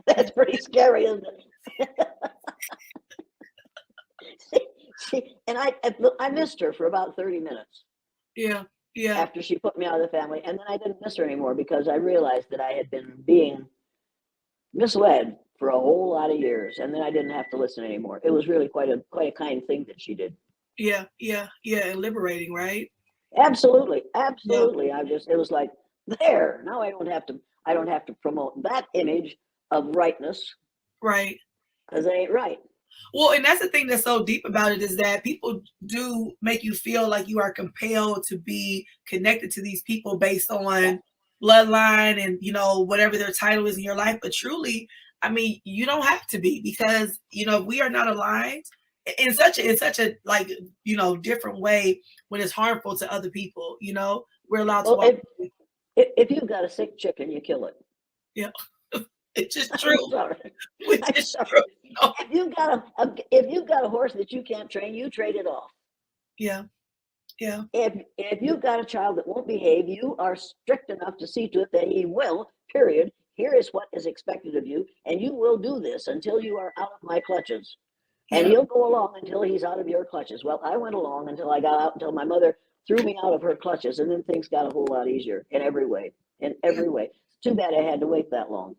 Speaker 1: That's pretty scary, isn't it? And I missed her for about 30 minutes.
Speaker 2: Yeah.
Speaker 1: After she put me out of the family. And then I didn't miss her anymore because I realized that I had been being misled for a whole lot of years. And then I didn't have to listen anymore. It was really quite a kind thing that she did.
Speaker 2: Yeah. And liberating, right?
Speaker 1: Absolutely. Yeah. It was like, there, now I don't have to promote that image of rightness.
Speaker 2: Right.
Speaker 1: Because it ain't right.
Speaker 2: Well, and that's the thing that's so deep about it is that people do make you feel like you are compelled to be connected to these people based
Speaker 1: Yeah.
Speaker 2: on bloodline and, you know, whatever their title is in your life. But truly, I mean, you don't have to be because, you know, we are not aligned in such a like, you know, different way when it's harmful to other people, you know, we're allowed to
Speaker 1: Well,
Speaker 2: walk.
Speaker 1: if you've got a sick chicken, you kill it.
Speaker 2: Yeah. It's just
Speaker 1: I'm
Speaker 2: true.
Speaker 1: sorry.
Speaker 2: Which
Speaker 1: I'm
Speaker 2: is
Speaker 1: sorry.
Speaker 2: true. No.
Speaker 1: If you've got a horse that you can't train, you trade it off.
Speaker 2: Yeah. Yeah.
Speaker 1: If you've got a child that won't behave, you are strict enough to see to it that he will, period. Here is what is expected of you, and you will do this until you are out of my clutches. And
Speaker 2: Yeah.
Speaker 1: he'll go along until he's out of your clutches. Well, I went along until I got out, until my mother threw me out of her clutches, and then things got a whole lot easier in every way. In
Speaker 2: Yeah.
Speaker 1: every way. It's too bad I had to wait that long.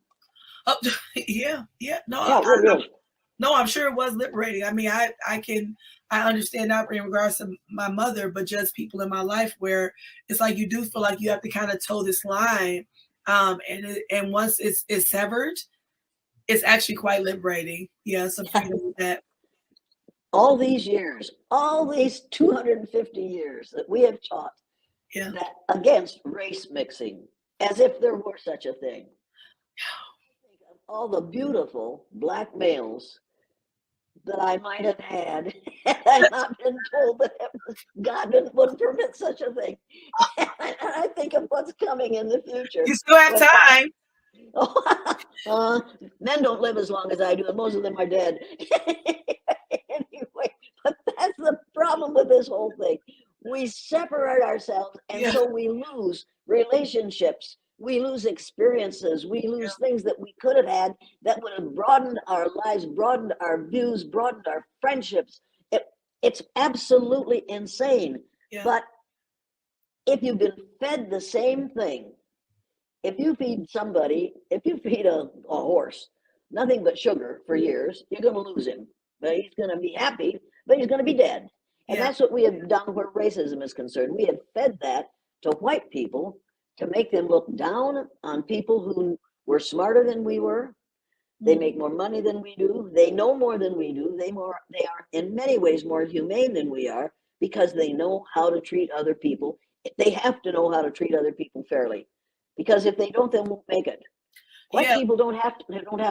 Speaker 2: Oh, yeah. Yeah. No,
Speaker 1: Yeah, it really is.
Speaker 2: no, I'm sure it was liberating. I mean, I understand that in regards to my mother, but just people in my life where it's like you do feel like you have to kind of toe this line, and once it's severed, it's actually quite liberating. Yeah, some freedom with that.
Speaker 1: All these years, all these 250 years that we have taught
Speaker 2: Yeah,
Speaker 1: that against race mixing, as if there were such a thing. Think of all the beautiful black males that I might have had had I not been told that God wouldn't permit such a thing. And I think of what's coming in the future.
Speaker 2: you still have
Speaker 1: With
Speaker 2: time.
Speaker 1: men don't live as long as I do, and most of them are dead. Anyway, but that's the problem with this whole thing. We separate ourselves, and
Speaker 2: Yeah,
Speaker 1: so we lose relationships. We lose experiences. We
Speaker 2: yeah,
Speaker 1: lose things that we could have had that would have broadened our lives, broadened our views, broadened our friendships. It's absolutely insane.
Speaker 2: yeah,
Speaker 1: But if you've been fed the same thing, if you feed somebody, if you feed a horse nothing but sugar for years, you're going to lose him. But he's going to be happy, but he's going to be dead. And
Speaker 2: yeah,
Speaker 1: that's what we have done where racism is concerned. We have fed that to white people to make them look down on people who were smarter than we were. They make more money than we do. They know more than we do. They are in many ways more humane than we are because they know how to treat other people. They have to know how to treat other people fairly, because if they don't, they won't make it. White
Speaker 2: yeah,
Speaker 1: people don't have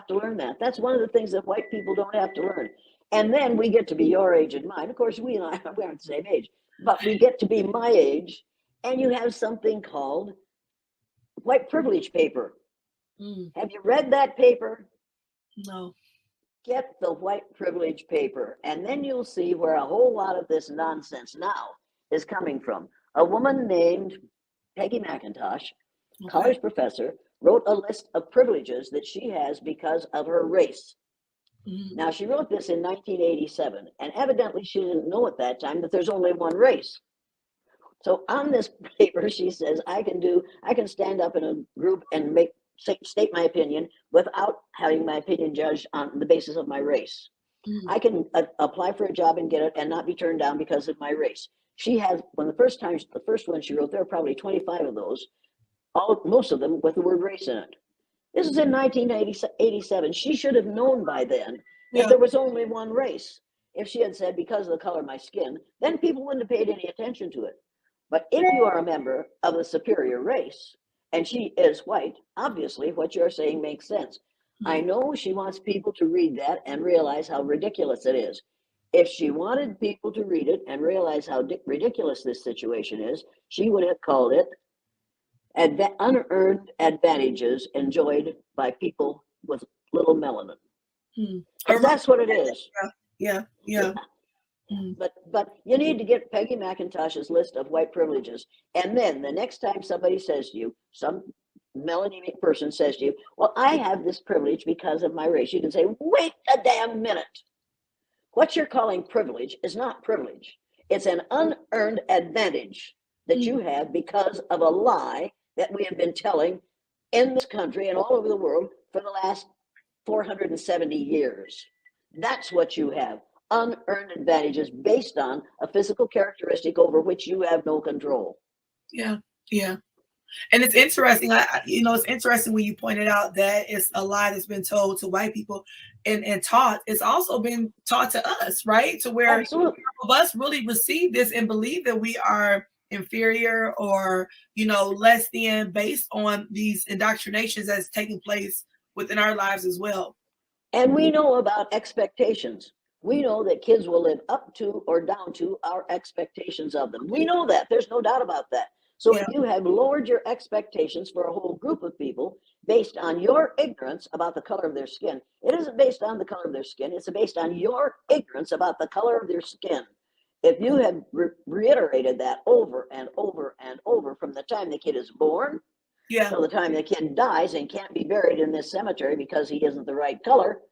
Speaker 1: to learn that. That's one of the things that white people don't have to learn. And then we get to be your age and mine. Of course, we and I we aren't the same age, but we get to be my age, and you have something called white privilege paper.
Speaker 2: mm,
Speaker 1: Have you read that paper?
Speaker 2: no,
Speaker 1: Get the white privilege paper, and then you'll see where a whole lot of this nonsense now is coming from. A woman named Peggy McIntosh,
Speaker 2: okay,
Speaker 1: college professor, wrote a list of privileges that she has because of her race. Now, she wrote this in 1987, and evidently she didn't know at that time that there's only one race. So on this paper, she says, I can stand up in a group and state my opinion without having my opinion judged on the basis of my race. I can apply for a job and get it and not be turned down because of my race. She has, the first one she wrote, there are probably 25 of those, most of them with the word race in it. This is in 1987. She should have known by then that
Speaker 2: yeah,
Speaker 1: there was only one race. If she had said because of the color of my skin, then people wouldn't have paid any attention to it. But if you are a member of the superior race, and she is white, obviously what you're saying makes sense. I know she wants people to read that and realize how ridiculous it is. If she wanted people to read it and realize how ridiculous this situation is, she would have called it unearned advantages enjoyed by people with little melanin. Because that's what it is.
Speaker 2: yeah, yeah,
Speaker 1: But you need to get Peggy McIntosh's list of white privileges, and then the next time somebody says to you, some melanated person says to you, "Well, I have this privilege because of my race," you can say, "Wait a damn minute! What you're calling privilege is not privilege. It's an unearned advantage that you have because of a lie that we have been telling in this country and all over the world for the last 470 years. That's what you have. Unearned advantages based on a physical characteristic over which you have no control."
Speaker 2: yeah, yeah. And it's interesting. It's interesting when you pointed out that it's a lie that's been told to white people and taught. It's also been taught to us, right? To where
Speaker 1: Absolutely.
Speaker 2: some of us really receive this and believe that we are inferior or, less than based on these indoctrinations that's taking place within our lives as well.
Speaker 1: And we know about expectations. We know that kids will live up to or down to our expectations of them. We know that. There's no doubt about that. So
Speaker 2: Yeah.
Speaker 1: if you have lowered your expectations for a whole group of people based on your ignorance about the color of their skin, it isn't based on the color of their skin, it's based on your ignorance about the color of their skin. If you have reiterated that over and over and over from the time the kid is born
Speaker 2: Yeah.
Speaker 1: till the time the kid dies and can't be buried in this cemetery because he isn't the right color,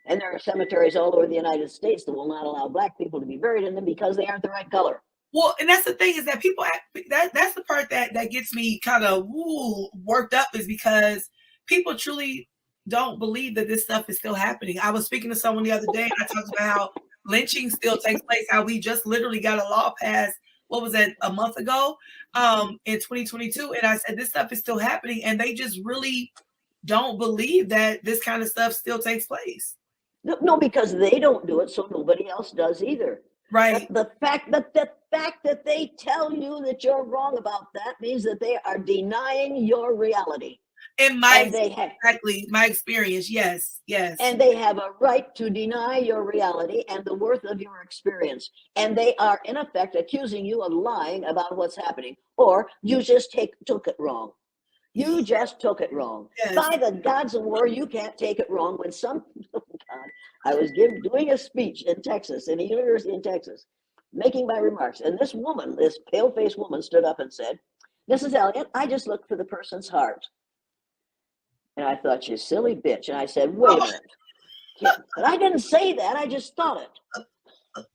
Speaker 1: and there are cemeteries all over the United States that will not allow black people to be buried in them because they aren't the right color.
Speaker 2: Well, and that's the thing is that people that's the part that gets me kind of worked up, is because people truly don't believe that this stuff is still happening. I was speaking to someone the other day and I talked about how lynching still takes place, how we just literally got a law passed, what was that, a month ago, in 2022. And I said, this stuff is still happening, and they just really don't believe that this kind of stuff still takes place.
Speaker 1: No, because they don't do it, so nobody else does either.
Speaker 2: Right.
Speaker 1: The fact that they tell you that you're wrong about that means that they are denying your reality.
Speaker 2: In my my experience, yes.
Speaker 1: And they have a right to deny your reality and the worth of your experience. And they are, in effect, accusing you of lying about what's happening, or you just took it wrong. You just took it wrong.
Speaker 2: Yes.
Speaker 1: By the gods of war, you can't take it wrong. When I was doing a speech in Texas, in a university in Texas, making my remarks. And this woman, this pale-faced woman, stood up and said, "Mrs. Elliott, I just looked for the person's heart." And I thought, "You silly bitch." And I said, "Wait a minute." But I didn't say that. I just thought it.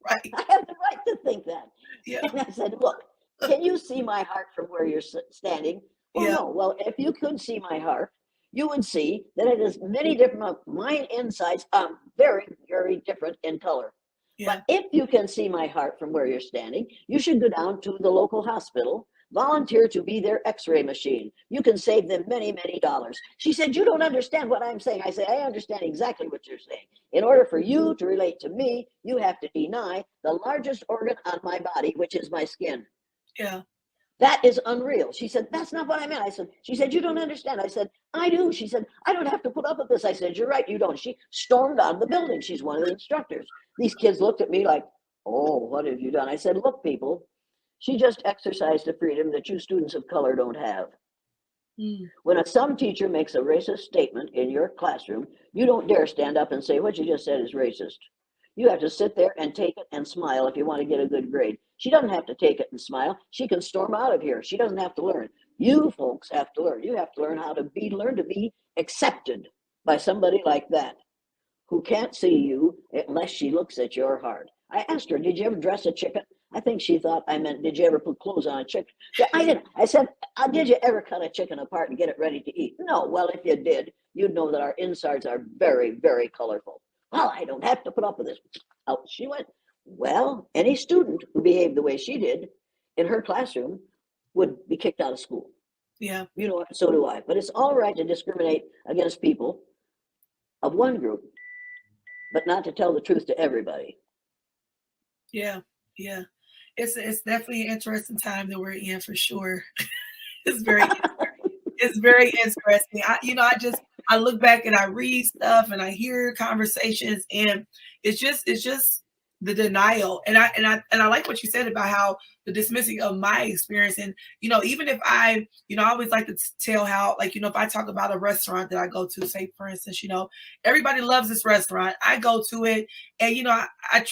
Speaker 2: Right.
Speaker 1: I have the right to think that.
Speaker 2: Yeah.
Speaker 1: And I said, "Look, can you see my heart from where you're standing?" Well, no. Well, if you could see my heart, you would see that it is many different. My insides are very, very different in color.
Speaker 2: Yeah.
Speaker 1: But if you can see my heart from where you're standing, you should go down to the local hospital, volunteer to be their x-ray machine. You can save them many, many dollars. She said, "You don't understand what I'm saying." I said, "I understand exactly what you're saying. In order for you to relate to me, you have to deny the largest organ on my body, which is my skin."
Speaker 2: Yeah.
Speaker 1: That is unreal. She said, "That's not what I meant." She said, "You don't understand." I said, "I do." She said, "I don't have to put up with this." I said, "You're right, you don't." She stormed out of the building. She's one of the instructors. These kids looked at me like, "Oh, what have you done?" I said, "Look, people, she just exercised a freedom that you students of color don't have." When some teacher makes a racist statement in your classroom, you don't dare stand up and say, "What you just said is racist." You have to sit there and take it and smile if you want to get a good grade. She doesn't have to take it and smile. She can storm out of here. She doesn't have to learn. You folks have to learn. You have to learn how to learn to be accepted by somebody like that, who can't see you unless she looks at your heart. I asked her, "Did you ever dress a chicken?" I think she thought I meant, "Did you ever put clothes on a chicken?" I didn't. I said, "Did you ever cut a chicken apart and get it ready to eat?" "No." "Well, if you did, you'd know that our insides are very, very colorful." "Well, I don't have to put up with this." Out she went. Well, any student who behaved the way she did in her classroom would be kicked out of school.
Speaker 2: Yeah.
Speaker 1: You know, so do I. But it's all right to discriminate against people of one group, but not to tell the truth to everybody.
Speaker 2: Yeah. It's definitely an interesting time that we're in, for sure. It's very interesting. I look back and I read stuff and I hear conversations, and it's just the denial. And I like what you said about how the dismissing of my experience. And even if I always like to tell how, like, if I talk about a restaurant that I go to, say for instance, everybody loves this restaurant. I go to it, and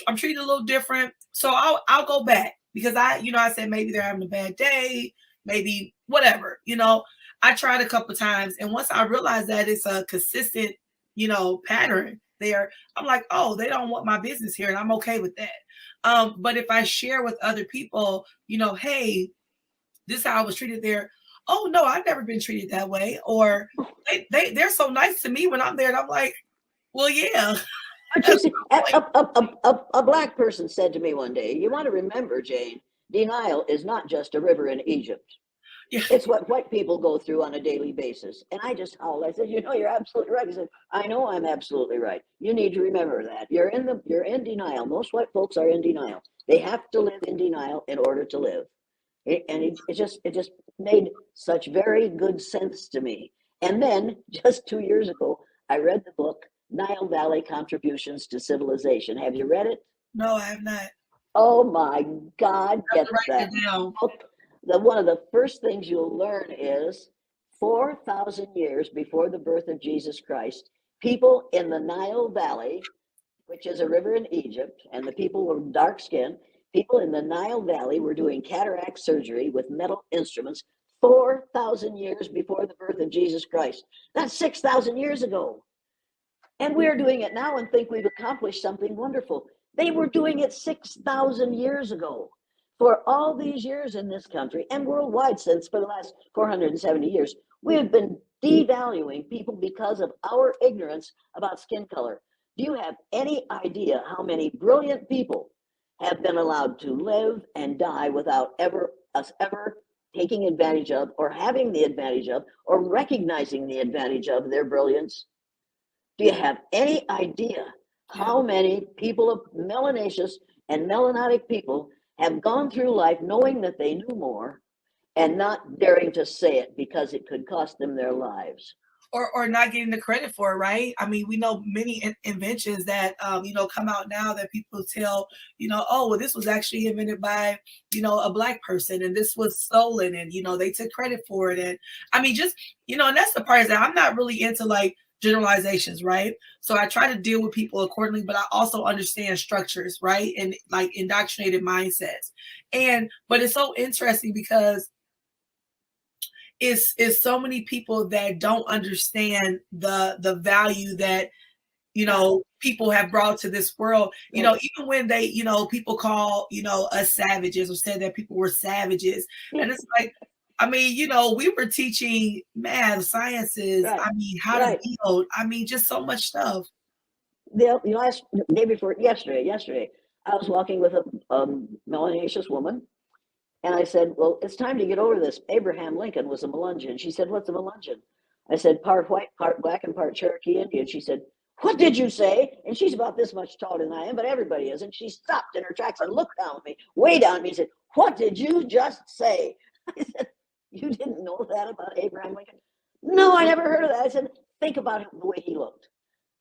Speaker 2: I'm treated a little different. So I'll go back because I said maybe they're having a bad day, maybe whatever, I tried a couple of times, and once I realized that it's a consistent, pattern there, I'm like, oh, they don't want my business here, and I'm okay with that. But if I share with other people, hey, this is how I was treated there. Oh no, I've never been treated that way. Or they're so nice to me when I'm there, and I'm like, well, yeah.
Speaker 1: But you see, a black person said to me one day, "You want to remember, Jane, denial is not just a river in Egypt."
Speaker 2: Yeah.
Speaker 1: It's what white people go through on a daily basis. And I just howled. I said, you know, you're absolutely right. He said, I know I'm absolutely right. You need to remember that. You're in denial. Most white folks are in denial. They have to live in denial in order to live. It just made such very good sense to me. And then just 2 years ago, I read the book Nile Valley Contributions to Civilization. Have you read it?
Speaker 2: No, I have not.
Speaker 1: Oh my God,
Speaker 2: I have
Speaker 1: get
Speaker 2: to write
Speaker 1: that
Speaker 2: it down.
Speaker 1: book. One of the first things you'll learn is 4,000 years before the birth of Jesus Christ, people in the Nile Valley, which is a river in Egypt, and the people were dark skinned. People in the Nile Valley were doing cataract surgery with metal instruments 4,000 years before the birth of Jesus Christ. That's 6,000 years ago. And we're doing it now and think we've accomplished something wonderful. They were doing it 6,000 years ago. For all these years in this country and worldwide, since for the last 470 years, we have been devaluing people because of our ignorance about skin color. Do you have any idea how many brilliant people have been allowed to live and die without us ever taking advantage of, or having the advantage of, or recognizing the advantage of their brilliance? Do you have any idea
Speaker 2: Yeah.
Speaker 1: how many people of melanaceous and melanotic people have gone through life knowing that they knew more and not daring to say it because it could cost them their lives?
Speaker 2: Or not getting the credit for it, right? I mean, we know many inventions that come out now that people tell, oh, well, this was actually invented by, a black person, and this was stolen, and they took credit for it. And I mean, just and that's the part, is that I'm not really into like generalizations, right? So I try to deal with people accordingly, but I also understand structures, right? And like indoctrinated mindsets. But it's so interesting because is so many people that don't understand the value that people have brought to this world.
Speaker 1: Right.
Speaker 2: Even when they people call us savages, or said that people were savages, and it's like, I mean, we were teaching math, sciences,
Speaker 1: Right.
Speaker 2: I mean, how to
Speaker 1: Right.
Speaker 2: build, I mean, just so much stuff.
Speaker 1: The last day before yesterday, I was walking with a melanaceous woman, and I said, well, it's time to get over this. Abraham Lincoln was a Melungeon. She said, what's a Melungeon? I said, part white, part black, and part Cherokee Indian. She said, what did you say? And she's about this much taller than I am, but everybody is. And she stopped in her tracks and looked down at me, way down at me, and said, what did you just say? I said, you didn't know that about Abraham Lincoln? No, I never heard of that. I said, think about the way he looked.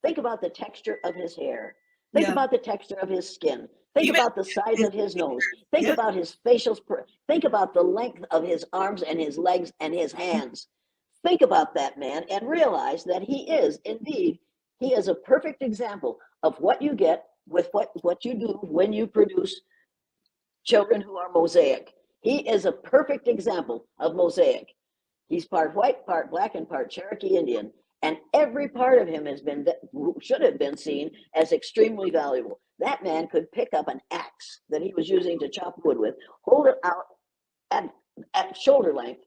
Speaker 1: Think about the texture of his hair. Think
Speaker 2: Yeah.
Speaker 1: about the texture of his skin. Think
Speaker 2: Even
Speaker 1: about the size of his nose. Think
Speaker 2: yeah.
Speaker 1: about his facial. Think about the length of his arms and his legs and his hands. Think about that man and realize that he is a perfect example of what you get with what you do when you produce children who are mosaic. He is a perfect example of mosaic. He's part white, part black, and part Cherokee Indian. And every part of him should have been seen as extremely valuable. That man could pick up an axe that he was using to chop wood with, hold it out at shoulder length,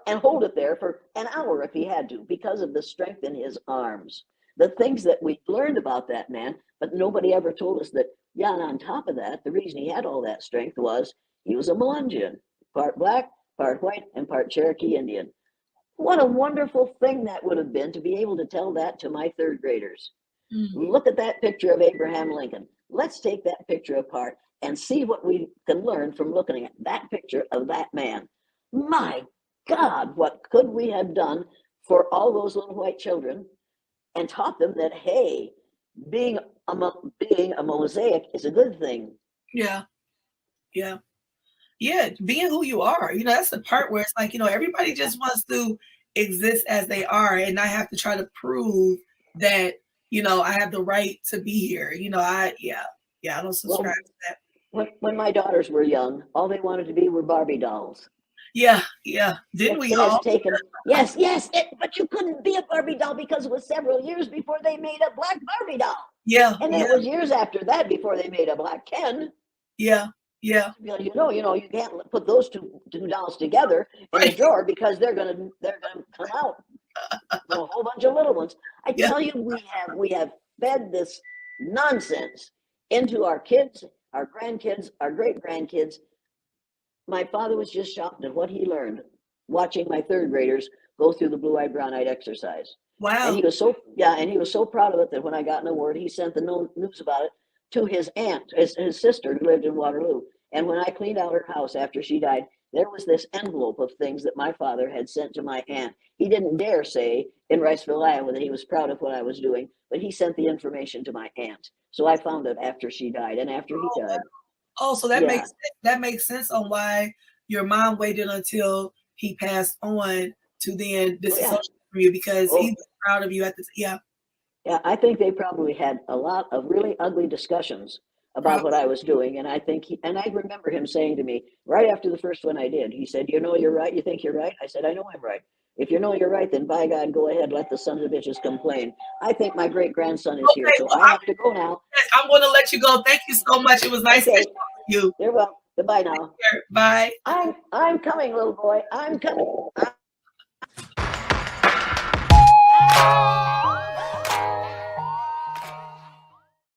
Speaker 1: and hold it there for an hour if he had to, because of the strength in his arms. The things that we learned about that man, but nobody ever told us that, yeah, and on top of that, the reason he had all that strength was he was a Melungeon, part black, part white, and part Cherokee Indian. What a wonderful thing that would have been to be able to tell that to my third graders. Look at that picture of Abraham Lincoln. Let's take that picture apart and see what we can learn from looking at that picture of that man. My God, what could we have done for all those little white children and taught them that, hey, being a mosaic is a good thing.
Speaker 2: Yeah. Yeah. Yeah, being who you are. That's the part where it's like, everybody just wants to exist as they are and not have to try to prove that, I have the right to be here. I don't subscribe to that.
Speaker 1: When my daughters were young, all they wanted to be were Barbie dolls.
Speaker 2: Yeah, yeah. Didn't we
Speaker 1: It
Speaker 2: all?
Speaker 1: has taken, yes, but you couldn't be a Barbie doll because it was several years before they made a black Barbie doll.
Speaker 2: Yeah.
Speaker 1: And then it was years after that before they made a black Ken.
Speaker 2: Yeah. Yeah.
Speaker 1: You can't put those two dolls together in a drawer because they're gonna come out a whole bunch of little ones. I tell you, we have fed this nonsense into our kids, our grandkids, our great grandkids. My father was just shocked at what he learned watching my third graders go through the blue-eyed, brown-eyed exercise.
Speaker 2: Wow.
Speaker 1: And he was so proud of it that when I got an award, he sent the news about it to his aunt, his sister who lived in Waterloo. And when I cleaned out her house after she died, there was this envelope of things that my father had sent to my aunt. He didn't dare say in Riceville, Iowa, that he was proud of what I was doing, but he sent the information to my aunt. So I found it after she died and after he died.
Speaker 2: Oh, so that makes sense on why your mom waited until he passed on to then disassociate from you, because he was proud of you at the
Speaker 1: Yeah, I think they probably had a lot of really ugly discussions about what I was doing. And I think I remember him saying to me right after the first one I did, he said, "You know, you're right. You think you're right?" I said, "I know I'm right. If you know you're right, then by God, go ahead, let the sons of bitches complain." I think my great-grandson is here, so I have to go now.
Speaker 2: I'm going to let you go. Thank you so much. It was nice to talk to you.
Speaker 1: You're welcome. Goodbye now.
Speaker 2: Bye.
Speaker 1: I'm coming, little boy. I'm coming.